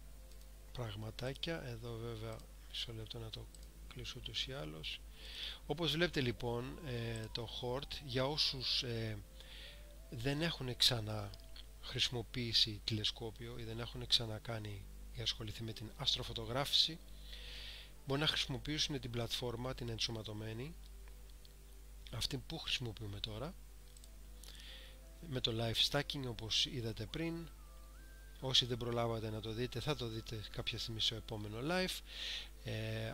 πραγματάκια. Εδώ βέβαια μισό λεπτό να το κλείσω ούτως ή άλλως. Όπως βλέπετε λοιπόν, το Hort, για όσους δεν έχουν ξανά χρησιμοποιήσει τηλεσκόπιο ή δεν έχουν ξανακάνει ή ασχοληθεί με την αστροφωτογράφηση, μπορεί να χρησιμοποιήσουν την πλατφόρμα, την ενσωματωμένη, αυτή που χρησιμοποιούμε τώρα, με το live stacking όπως είδατε πριν. Όσοι δεν προλάβατε να το δείτε, θα το δείτε κάποια στιγμή στο επόμενο live.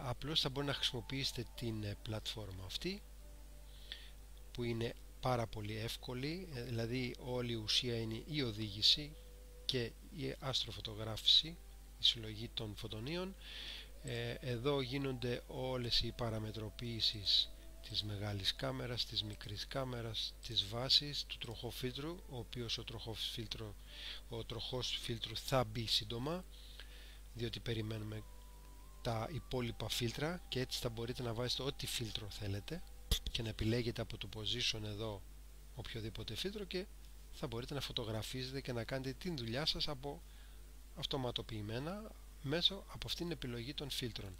Απλώς θα μπορεί να χρησιμοποιήσετε την πλατφόρμα αυτή, που είναι πάρα πολύ εύκολη, δηλαδή όλη η ουσία είναι η οδήγηση και η αστροφωτογράφηση, η συλλογή των φωτονίων. Εδώ γίνονται όλες οι παραμετροποίησεις της μεγάλης κάμερας, της μικρής κάμερας, της βάσης, του τροχόφιλτρου, ο οποίος ο τροχός φίλτρου θα μπει σύντομα, διότι περιμένουμε τα υπόλοιπα φίλτρα, και έτσι θα μπορείτε να βάζετε ό,τι φίλτρο θέλετε και να επιλέγετε από το position εδώ οποιοδήποτε φίλτρο, και θα μπορείτε να φωτογραφίζετε και να κάνετε την δουλειά σας από αυτοματοποιημένα μέσω από αυτήν την επιλογή των φίλτρων.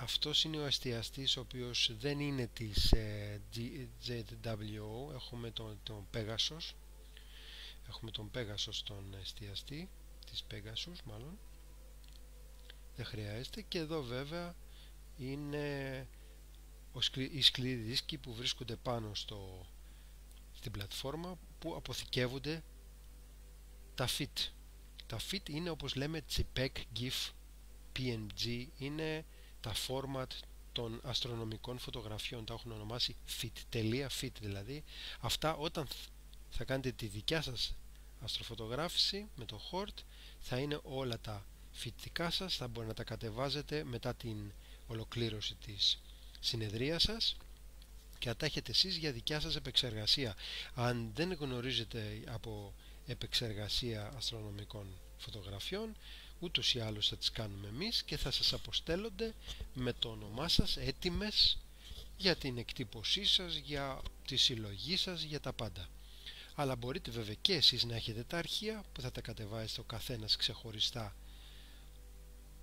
Αυτός είναι ο εστιαστής, ο οποίος δεν είναι της JWO. Έχουμε τον Pegasus. Έχουμε τον Pegasus, τον εστιαστή της Pegasus μάλλον. Δεν χρειάζεται. Και εδώ βέβαια είναι οι σκληροί δίσκοι που βρίσκονται πάνω στην πλατφόρμα, που αποθηκεύονται τα FIT. Τα FIT είναι, όπως λέμε, JPEG, GIF, PNG, είναι τα format των αστρονομικών φωτογραφιών. Τα έχουν ονομάσει FIT δηλαδή. Αυτά, όταν θα κάνετε τη δικιά σας αστροφωτογράφηση με το Hort, θα είναι όλα τα FIT δικά σας. Θα μπορεί να τα κατεβάζετε μετά την ολοκλήρωση της συνεδρίας σας και θα τα έχετε εσείς για δικιά σας επεξεργασία. Αν δεν γνωρίζετε από επεξεργασία αστρονομικών φωτογραφιών, ούτως ή άλλως θα τις κάνουμε εμείς και θα σας αποστέλλονται με το όνομά σας, έτοιμες για την εκτύπωσή σας, για τη συλλογή σας, για τα πάντα. Αλλά μπορείτε βέβαια και εσείς να έχετε τα αρχεία που θα τα κατεβάζετε ο καθένας ξεχωριστά,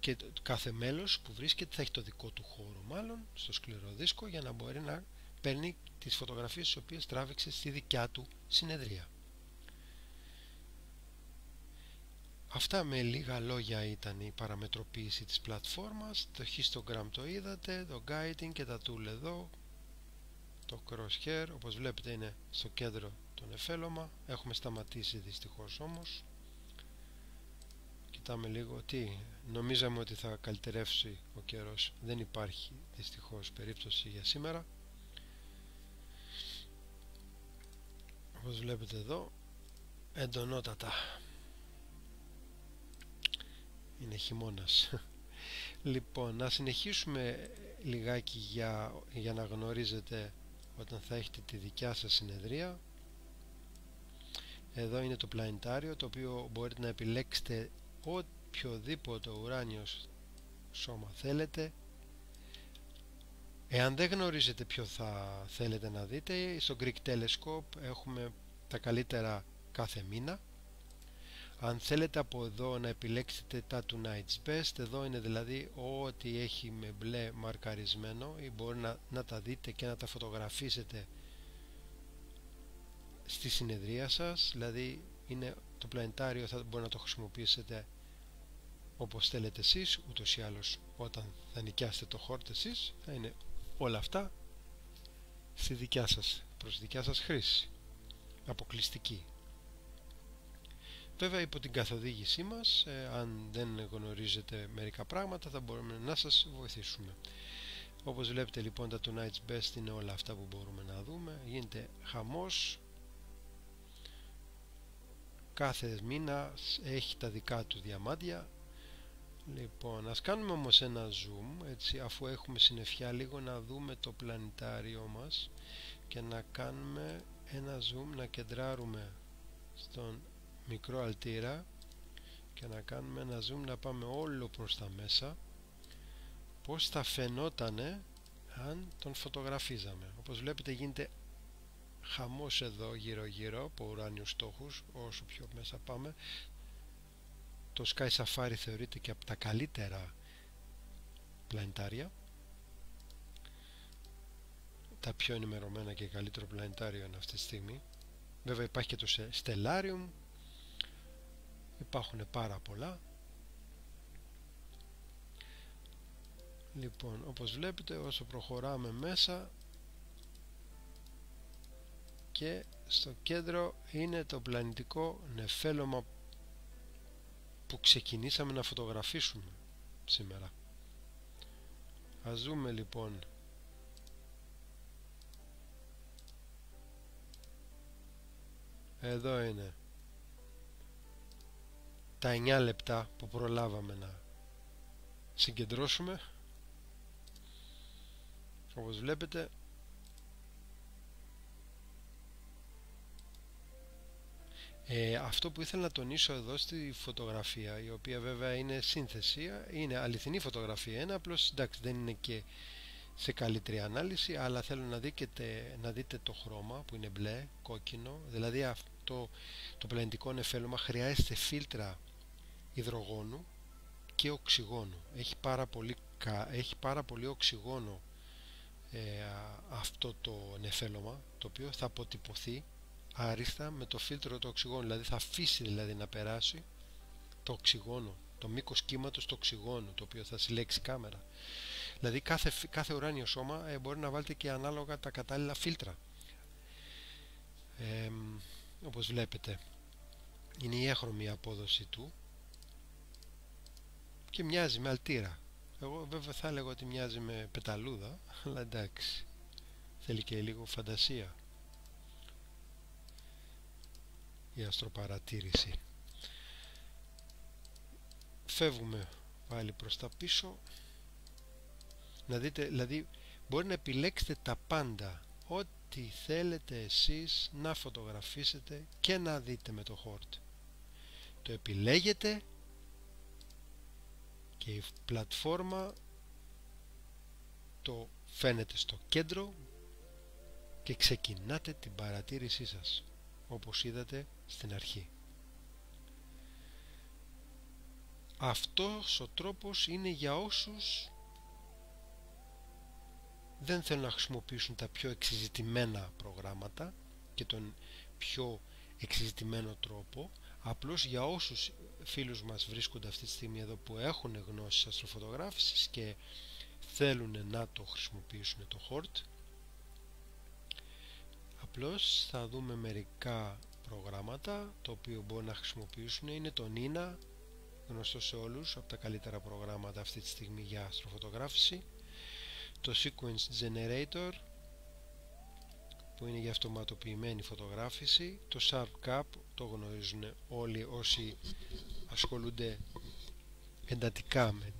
και κάθε μέλος που βρίσκεται θα έχει το δικό του χώρο μάλλον στο σκληρό δίσκο, για να μπορεί να παίρνει τις φωτογραφίες τις οποίες τράβηξε στη δικιά του συνεδρία. Αυτά με λίγα λόγια ήταν η παραμετροποίηση της πλατφόρμας. Το histogram το είδατε, το guiding και τα tool εδώ. Το crosshair, όπως βλέπετε, είναι στο κέντρο το νεφέλωμα. Έχουμε σταματήσει δυστυχώς όμως. Κοιτάμε λίγο. Νομίζαμε ότι θα καλυτερεύσει ο καιρός. Δεν υπάρχει δυστυχώς περίπτωση για σήμερα. Όπως βλέπετε εδώ, εντονότατα. Είναι χειμώνας. Λοιπόν, να συνεχίσουμε λιγάκι για να γνωρίζετε όταν θα έχετε τη δικιά σας συνεδρία. Εδώ είναι το πλανητάριο, το οποίο μπορείτε να επιλέξετε οποιοδήποτε ουράνιο σώμα θέλετε. Εάν δεν γνωρίζετε ποιο θα θέλετε να δείτε, στο Greek Telescope έχουμε τα καλύτερα κάθε μήνα. Αν θέλετε από εδώ να επιλέξετε τα Tonight's Best, εδώ είναι δηλαδή ό,τι έχει με μπλε μαρκαρισμένο, ή μπορεί να τα δείτε και να τα φωτογραφίσετε στη συνεδρία σας. Δηλαδή είναι το πλανητάριο, θα μπορεί να το χρησιμοποιήσετε όπως θέλετε εσείς, ούτως ή άλλως όταν θα νοικιάσετε το χόρτ εσείς θα είναι όλα αυτά στη δικιά σας, προς δικιά σας χρήση, αποκλειστική. Βέβαια υπό την καθοδήγησή μας, αν δεν γνωρίζετε μερικά πράγματα θα μπορούμε να σας βοηθήσουμε. Όπως βλέπετε λοιπόν τα Tonight's Best είναι όλα αυτά που μπορούμε να δούμε. Γίνεται χαμός, κάθε μήνα έχει τα δικά του διαμάντια. Λοιπόν, ας κάνουμε όμως ένα zoom, έτσι, αφού έχουμε συννεφιά, λίγο να δούμε το πλανητάριό μας και να κάνουμε ένα zoom, να κεντράρουμε στον μικρό αλτήρα και να κάνουμε ένα zoom, να πάμε όλο προς τα μέσα, πως θα φαινότανε αν τον φωτογραφίζαμε. Όπως βλέπετε γίνεται χαμός εδώ γύρω γύρω από ουράνιους στόχους. Όσο πιο μέσα πάμε, το Sky Safari θεωρείται και από τα καλύτερα πλανητάρια, τα πιο ενημερωμένα και καλύτερο πλανητάριο είναι αυτή τη στιγμή. Βέβαια υπάρχει και το Stellarium, υπάρχουν πάρα πολλά. Λοιπόν, όπως βλέπετε, όσο προχωράμε μέσα, και στο κέντρο είναι το πλανητικό νεφέλωμα που ξεκινήσαμε να φωτογραφίσουμε σήμερα. Ας δούμε λοιπόν εδώ είναι τα 9 λεπτά που προλάβαμε να συγκεντρώσουμε. Όπως βλέπετε αυτό που ήθελα να τονίσω εδώ στη φωτογραφία, η οποία βέβαια είναι σύνθεση, είναι αληθινή φωτογραφία, είναι απλώς, εντάξει, δεν είναι και σε καλύτερη ανάλυση, αλλά θέλω να δείτε το χρώμα που είναι μπλε, κόκκινο. Δηλαδή αυτό το πλανητικό νεφέλωμα χρειάζεται φίλτρα υδρογόνου και οξυγόνου. Έχει πάρα πολύ οξυγόνο αυτό το νεφέλωμα, το οποίο θα αποτυπωθεί άριστα με το φίλτρο του οξυγόνου. Δηλαδή θα αφήσει να περάσει το οξυγόνο, το μήκος κύματος του οξυγόνου, το οποίο θα συλλέξει κάμερα. Δηλαδή κάθε ουράνιο σώμα μπορεί να βάλετε και ανάλογα τα κατάλληλα φίλτρα. Όπως βλέπετε είναι η έχρωμη απόδοση του και μοιάζει με αλτήρα. Εγώ βέβαια θα έλεγα ότι μοιάζει με πεταλούδα, αλλά εντάξει, θέλει και λίγο φαντασία η αστροπαρατήρηση. Φεύγουμε πάλι προς τα πίσω. Να δείτε, δηλαδή μπορεί να επιλέξετε τα πάντα, ό,τι θέλετε εσείς να φωτογραφίσετε και να δείτε με το χόρτ. Το επιλέγετε και η πλατφόρμα το φαίνεται στο κέντρο και ξεκινάτε την παρατήρησή σας, όπως είδατε στην αρχή. Αυτός ο τρόπος είναι για όσους δεν θέλουν να χρησιμοποιήσουν τα πιο εξειζητημένα προγράμματα και τον πιο εξειζητημένο τρόπο. Απλώς για όσους φίλους μας βρίσκονται αυτή τη στιγμή εδώ που έχουν γνώσεις αστροφωτογράφησης και θέλουν να το χρησιμοποιήσουν το χόρτ, απλώς θα δούμε μερικά προγράμματα το οποίο μπορούν να χρησιμοποιήσουν. Είναι το Nina, γνωστό σε όλους, από τα καλύτερα προγράμματα αυτή τη στιγμή για αστροφωτογράφηση, το Sequence Generator που είναι για αυτοματοποιημένη φωτογράφηση, το SharpCap, το γνωρίζουν όλοι όσοι ασχολούνται εντατικά με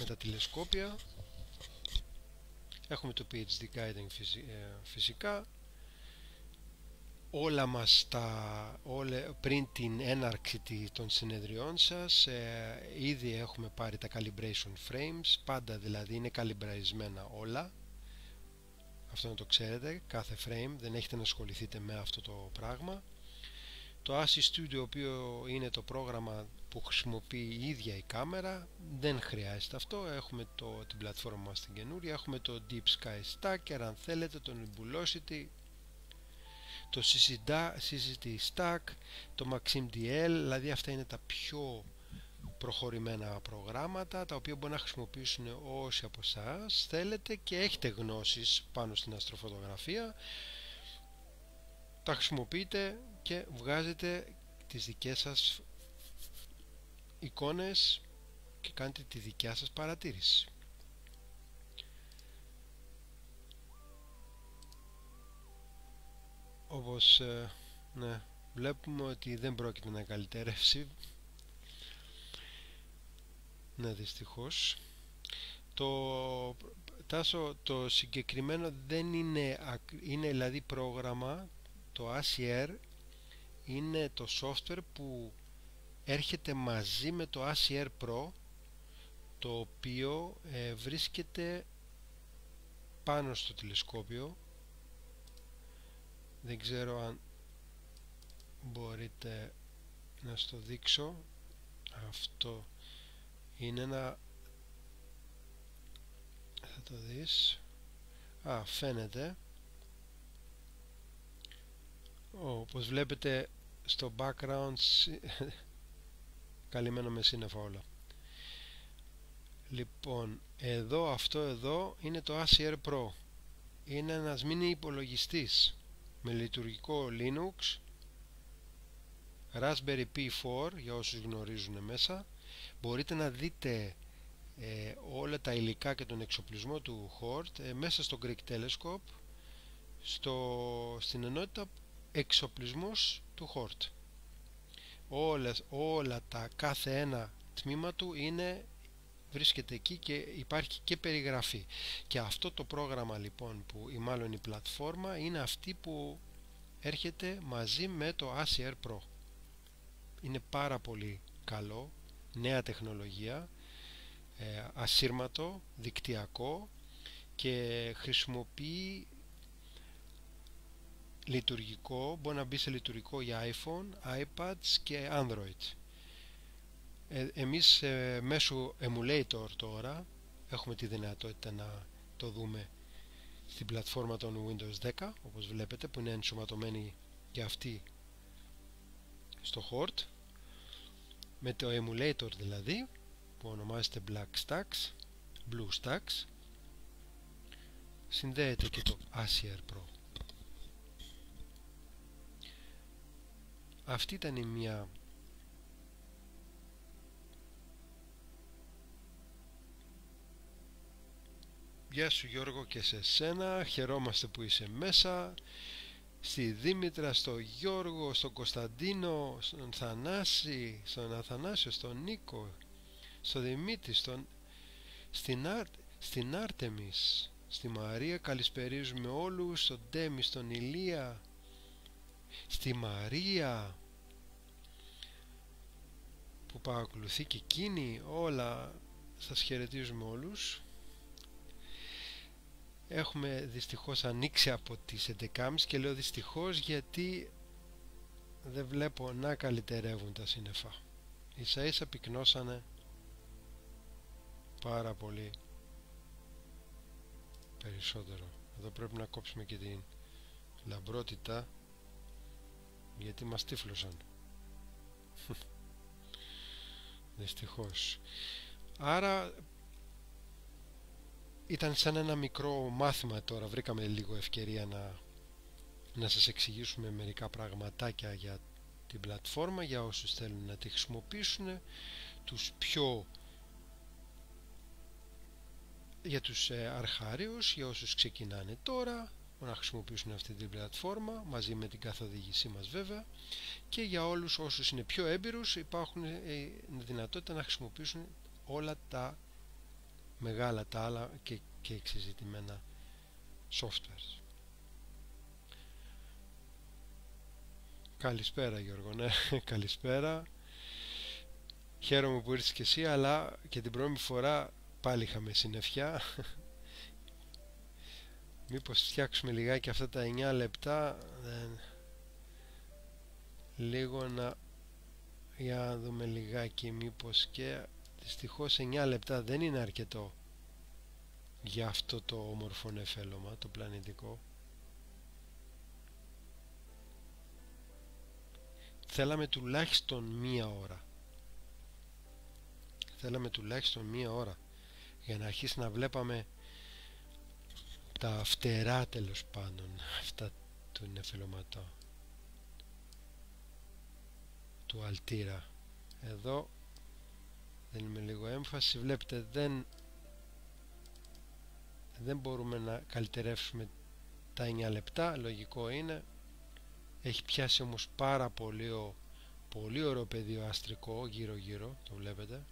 τα τηλεσκόπια. Έχουμε το PhD Guiding φυσικά, όλα μας πριν την έναρξη των συνεδριών σας ήδη έχουμε πάρει τα calibration frames, πάντα δηλαδή είναι καλυμπραϊσμένα όλα. Αυτό να το ξέρετε, κάθε frame, δεν έχετε να ασχοληθείτε με αυτό το πράγμα. Το ASCII Studio, το οποίο είναι το πρόγραμμα που χρησιμοποιεί η ίδια η κάμερα, δεν χρειάζεται αυτό. Έχουμε την πλατφόρμα μας την καινούρια, έχουμε το Deep Sky Stacker, αν θέλετε, το Nebulosity, το CCD Stack, το Maxim DL, δηλαδή αυτά είναι τα πιο προχωρημένα προγράμματα τα οποία μπορεί να χρησιμοποιήσουν όσοι από εσάς θέλετε και έχετε γνώσεις πάνω στην αστροφωτογραφία. Τα χρησιμοποιείτε και βγάζετε τις δικές σας εικόνες και κάνετε τη δικιά σας παρατήρηση. Όπως ναι, βλέπουμε ότι δεν πρόκειται να καλυτερεύσει. Ναι, δυστυχώς. Το συγκεκριμένο δεν είναι, είναι δηλαδή πρόγραμμα, το ASCII είναι το software που έρχεται μαζί με το ASCII Pro, το οποίο βρίσκεται πάνω στο τηλεσκόπιο. Δεν ξέρω αν μπορείτε να στο δείξω. Αυτό είναι ένα, θα το δεις, φαίνεται, όπως βλέπετε στο background καλυμμένο με σύννεφα όλα. Λοιπόν, αυτό εδώ είναι το ASCII Pro, είναι ένας μίνι υπολογιστής με λειτουργικό Linux, Raspberry Pi 4 για όσους γνωρίζουν μέσα. Μπορείτε να δείτε όλα τα υλικά και τον εξοπλισμό του HORT μέσα στο Greek Telescope, στην ενότητα εξοπλισμός του HORT. Όλα κάθε ένα τμήμα του βρίσκεται εκεί και υπάρχει και περιγραφή. Και αυτό το πρόγραμμα λοιπόν ή μάλλον η πλατφόρμα είναι αυτή που έρχεται μαζί με το ASCII Pro. Είναι πάρα πολύ καλό, νέα τεχνολογία, ασύρματο, δικτυακό και χρησιμοποιεί λειτουργικό, μπορεί να μπει σε λειτουργικό για iPhone, iPads και Android. Εμείς μέσω emulator τώρα έχουμε τη δυνατότητα να το δούμε στην πλατφόρμα των Windows 10, όπως βλέπετε, που είναι ενσωματωμένη και αυτή στο HORT, με το emulator δηλαδή, που ονομάζεται BlueStacks, συνδέεται και το ASCII Pro. Αυτή ήταν η μία Γεια σου Γιώργο και σε σένα, χαιρόμαστε που είσαι μέσα, στη Δήμητρα, στο Γιώργο, στον Κωνσταντίνο, στον Θανάση, στον Αθανάσιο, στον Νίκο, στον Δημήτρη, στην Άρτεμις, στη Μαρία, καλησπερίζουμε όλους, στον Ντέμι, στον Ηλία, στη Μαρία που παρακολουθεί και εκείνη, όλα σας χαιρετίζουμε όλους. Έχουμε δυστυχώς ανοίξει από τις 11.30 και λέω δυστυχώς γιατί δεν βλέπω να καλυτερεύουν τα σύννεφα. Ίσα ίσα πυκνώσανε πάρα πολύ περισσότερο. Εδώ πρέπει να κόψουμε και την λαμπρότητα γιατί μας τύφλωσαν. Δυστυχώς. Άρα ήταν σαν ένα μικρό μάθημα τώρα, βρήκαμε λίγο ευκαιρία να σας εξηγήσουμε μερικά πραγματάκια για την πλατφόρμα, για όσους θέλουν να τη χρησιμοποιήσουν, για τους αρχάριους, για όσους ξεκινάνε τώρα να χρησιμοποιήσουν αυτή την πλατφόρμα μαζί με την καθοδήγησή μας βέβαια, και για όλους όσους είναι πιο έμπειρους υπάρχουν δυνατότητα να χρησιμοποιήσουν όλα τα μεγάλα, τα άλλα και εξεζητημένα software. Καλησπέρα Γιώργο, ναι, καλησπέρα. Χαίρομαι που ήρθες και εσύ, αλλά και την πρώτη φορά πάλι είχαμε συννεφιά. Μήπως φτιάξουμε λιγάκι αυτά τα 9 λεπτά, λίγο να... Για να δούμε λιγάκι μήπως και... Δυστυχώς 9 λεπτά δεν είναι αρκετό για αυτό το όμορφο νεφέλωμα, το πλανητικό. Θέλαμε τουλάχιστον μία ώρα. Θέλαμε τουλάχιστον μία ώρα για να αρχίσει να βλέπαμε τα φτερά, τέλος πάντων, αυτά του νεφελωματά, του αλτήρα. Εδώ δίνουμε λίγο έμφαση. Βλέπετε δεν μπορούμε να καλυτερεύσουμε τα 9 λεπτά, λογικό είναι. Έχει πιάσει όμως πάρα πολύ ωραίο πεδίο αστρικό γύρω γύρω, το βλέπετε.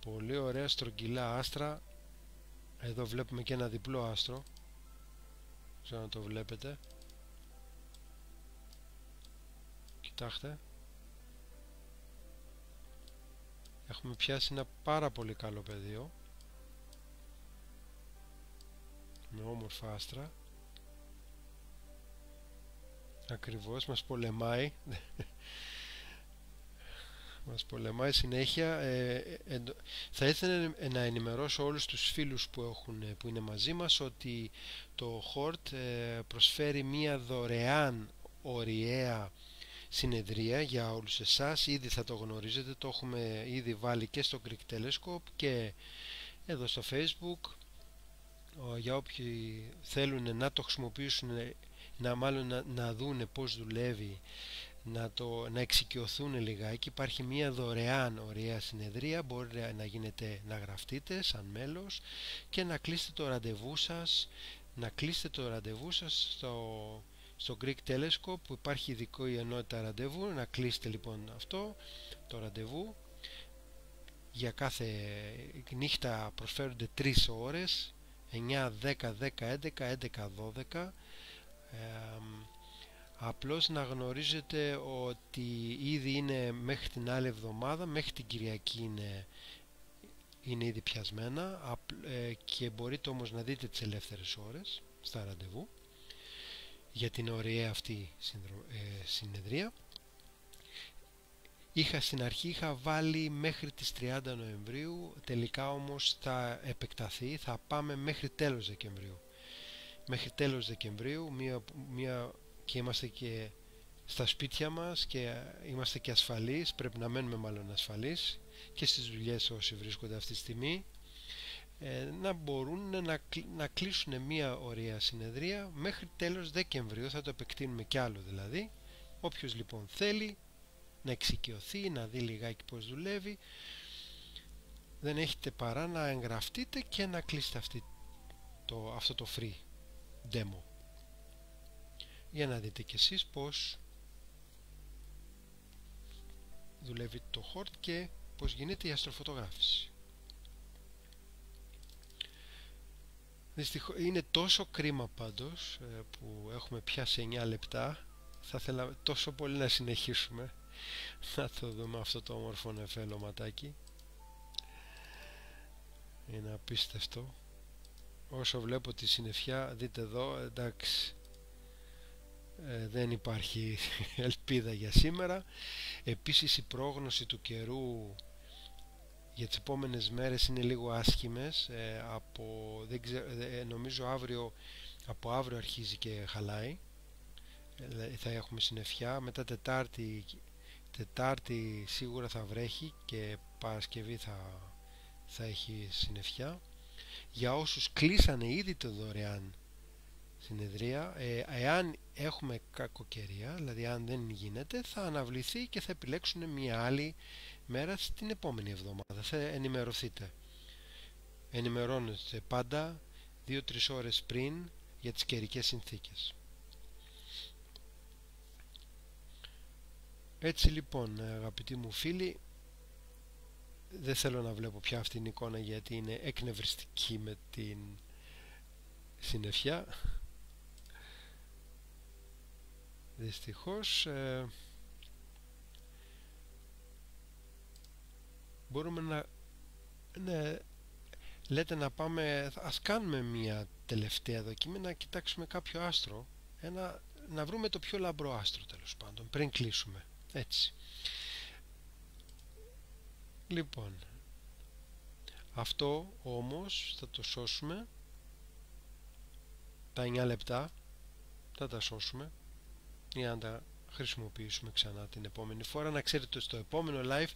Πολύ ωραία στρογγυλά άστρα. Εδώ βλέπουμε και ένα διπλό άστρο, ξέρω να το βλέπετε. Κοιτάξτε, έχουμε πιάσει ένα πάρα πολύ καλό πεδίο με όμορφα άστρα. Ακριβώς, μας πολεμάει. Μας πολεμάει συνέχεια. Θα ήθελα να ενημερώσω όλους τους φίλους που είναι μαζί μας ότι το Hort προσφέρει μία δωρεάν ωριαία συνεδρία για όλους εσάς. Ήδη θα το γνωρίζετε, το έχουμε ήδη βάλει και στο Greek Telescope και εδώ στο Facebook. Για όποιοι θέλουν να το χρησιμοποιήσουν, να δούνε πώς δουλεύει, να εξοικειωθούν λιγάκι, υπάρχει μια δωρεάν ωραία συνεδρία. Μπορεί να γραφτείτε σαν μέλος και να κλείσετε το ραντεβού σας στο Greek Telescope, που υπάρχει ειδικό η ενότητα ραντεβού. Να κλείσετε λοιπόν αυτό το ραντεβού. Για κάθε νύχτα προσφέρονται 3 ώρες, 9, 10, 10, 11, 11, 12. Απλώς να γνωρίζετε ότι ήδη είναι μέχρι την άλλη εβδομάδα, μέχρι την Κυριακή είναι ήδη πιασμένα, και μπορείτε όμως να δείτε τις ελεύθερες ώρες στα ραντεβού για την ωραία αυτή συνεδρία. Στην αρχή είχα βάλει μέχρι τις 30 Νοεμβρίου, τελικά όμως θα επεκταθεί, θα πάμε μέχρι τέλος Δεκεμβρίου. Μέχρι τέλος Δεκεμβρίου, και είμαστε και στα σπίτια μας και είμαστε και ασφαλείς, πρέπει να μένουμε μάλλον ασφαλείς και στις δουλειές όσοι βρίσκονται αυτή τη στιγμή, να μπορούν να κλείσουν μια ωραία συνεδρία μέχρι τέλος Δεκεμβρίου. Θα το επεκτείνουμε κι άλλο δηλαδή. Όποιος λοιπόν θέλει να εξοικειωθεί, να δει λιγάκι πώς δουλεύει, δεν έχετε παρά να εγγραφτείτε και να κλείσετε αυτό το free demo για να δείτε κι εσείς πώς δουλεύει το Hort και πώς γίνεται η αστροφωτογράφηση. Δυστυχώς είναι τόσο κρίμα πάντως που έχουμε πιάσει 9 λεπτά. Θα ήθελα τόσο πολύ να συνεχίσουμε να το δούμε αυτό το όμορφο νεφέλωματάκι. Είναι απίστευτο. Όσο βλέπω τη συννεφιά, δείτε εδώ, εντάξει, δεν υπάρχει ελπίδα για σήμερα. Επίσης η πρόγνωση του καιρού για τις επόμενες μέρες είναι λίγο άσχημες. Νομίζω από αύριο αρχίζει και χαλάει. Θα έχουμε συννεφιά. Μετά Τετάρτη σίγουρα θα βρέχει και Παρασκευή θα έχει συννεφιά. Για όσους κλείσανε ήδη το δωρεάν συνεδρία, εάν έχουμε κακοκαιρία, δηλαδή αν δεν γίνεται, θα αναβληθεί και θα επιλέξουν μια άλλη μέρα στην επόμενη εβδομάδα. Θα ενημερωθείτε. Ενημερώνεστε πάντα 2-3 ώρες πριν για τις καιρικές συνθήκες. Έτσι λοιπόν, αγαπητοί μου φίλοι, δεν θέλω να βλέπω πια αυτήν την εικόνα γιατί είναι εκνευριστική με την συννεφιά. Δυστυχώς μπορούμε να... Ναι, λέτε να πάμε... Ας κάνουμε μια τελευταία δοκιμή, να κοιτάξουμε κάποιο άστρο, να βρούμε το πιο λαμπρό άστρο τέλος πάντων, πριν κλείσουμε. Έτσι. Λοιπόν, αυτό όμως θα το σώσουμε. Τα 9 λεπτά θα τα σώσουμε για να τα χρησιμοποιήσουμε ξανά την επόμενη φορά. Να ξέρετε ότι στο επόμενο live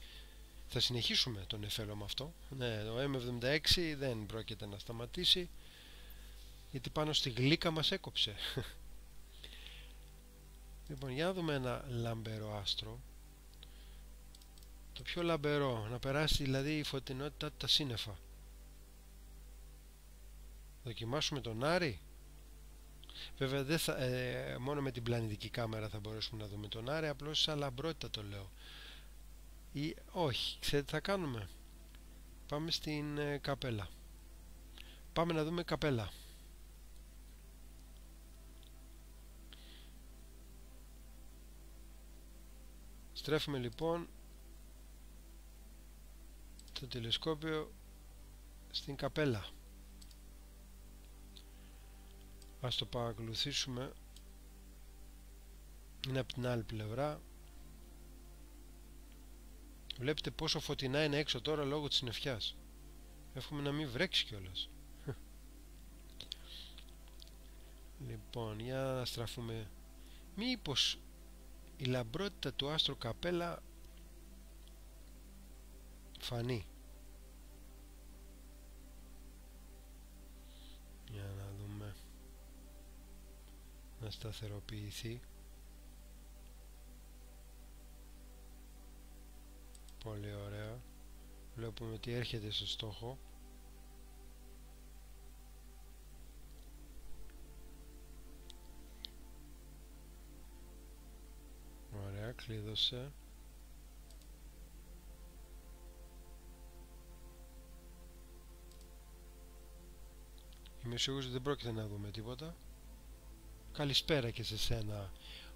θα συνεχίσουμε τον εφέλο με αυτό. Ναι, το M76 δεν πρόκειται να σταματήσει, γιατί πάνω στη γλύκα μας έκοψε. Λοιπόν, για να δούμε ένα λαμπερό άστρο. Το πιο λαμπερό, να περάσει δηλαδή η φωτεινότητα τα σύννεφα. Δοκιμάσουμε τον Άρη. Βέβαια δεν θα, μόνο με την πλανητική κάμερα θα μπορέσουμε να δούμε τον Άρη, απλώς σαν λαμπρότητα το λέω. Ή όχι, ξέρετε τι θα κάνουμε? Πάμε στην Καπέλα. Πάμε να δούμε Καπέλα. Στρέφουμε λοιπόν το τηλεσκόπιο στην Καπέλα. Ας το παρακολουθήσουμε. Είναι από την άλλη πλευρά. Βλέπετε πόσο φωτεινά είναι έξω τώρα λόγω της νεφιάς. Εύχομαι να μην βρέξει κιόλας. Λοιπόν, για να στραφούμε. Μήπως η λαμπρότητα του άστρου Καπέλα φανεί? Για να δούμε. Να σταθεροποιηθεί. Πολύ ωραία. Βλέπουμε ότι έρχεται στο στόχο. Ωραία, κλείδωσε. Είμαι σίγουρος ότι δεν πρόκειται να δούμε τίποτα. Καλησπέρα και σε σένα,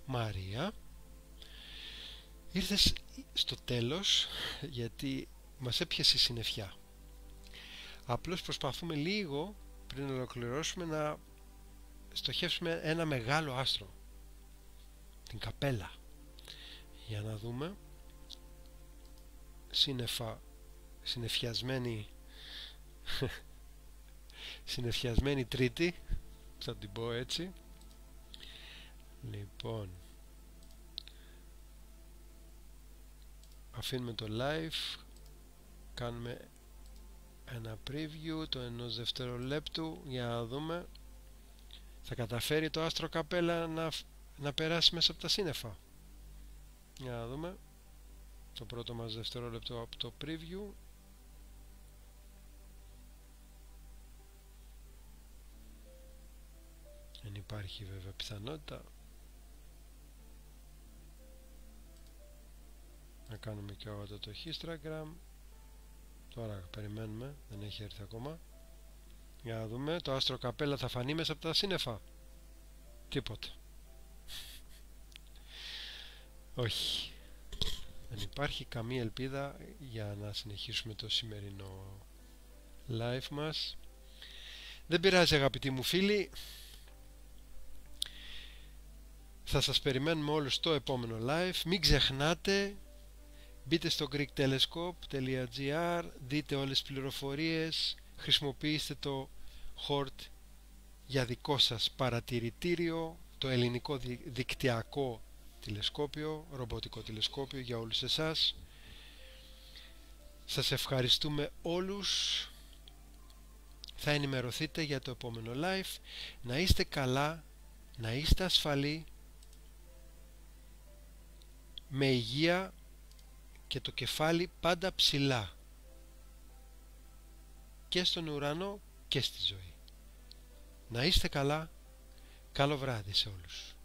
Μαρία. Ήρθες στο τέλος γιατί μας έπιασε η συννεφιά. Απλώς προσπαθούμε λίγο πριν να ολοκληρώσουμε να στοχεύσουμε ένα μεγάλο άστρο, την Καπέλα, για να δούμε. Συννεφιασμένη Τρίτη, θα την πω έτσι. Λοιπόν, αφήνουμε το live, κάνουμε ένα preview το 1 δευτερολέπτου για να δούμε. Θα καταφέρει το άστρο Καπέλα να περάσει μέσα από τα σύννεφα? Για να δούμε το πρώτο μας δευτερόλεπτο από το preview. Δεν υπάρχει βέβαια πιθανότητα. Να κάνουμε και το histogram. Τώρα περιμένουμε, δεν έχει έρθει ακόμα. Για να δούμε, το άστρο Καπέλα θα φανεί μέσα από τα σύννεφα? Τίποτα. Όχι. Δεν υπάρχει καμία ελπίδα για να συνεχίσουμε το σημερινό live μας. Δεν πειράζει αγαπητοί μου φίλοι. Θα σας περιμένουμε όλους στο επόμενο live. Μην ξεχνάτε, μπείτε στο greektelescope.gr, δείτε όλες τις πληροφορίες, χρησιμοποιήστε το HORT για δικό σας παρατηρητήριο, το ελληνικό δικτυακό τηλεσκόπιο, ρομποτικό τηλεσκόπιο για όλους εσάς. Σας ευχαριστούμε όλους. Θα ενημερωθείτε για το επόμενο live. Να είστε καλά, να είστε ασφαλείς, με υγεία και το κεφάλι πάντα ψηλά, και στον ουρανό και στη ζωή. Να είστε καλά. Καλό βράδυ σε όλους.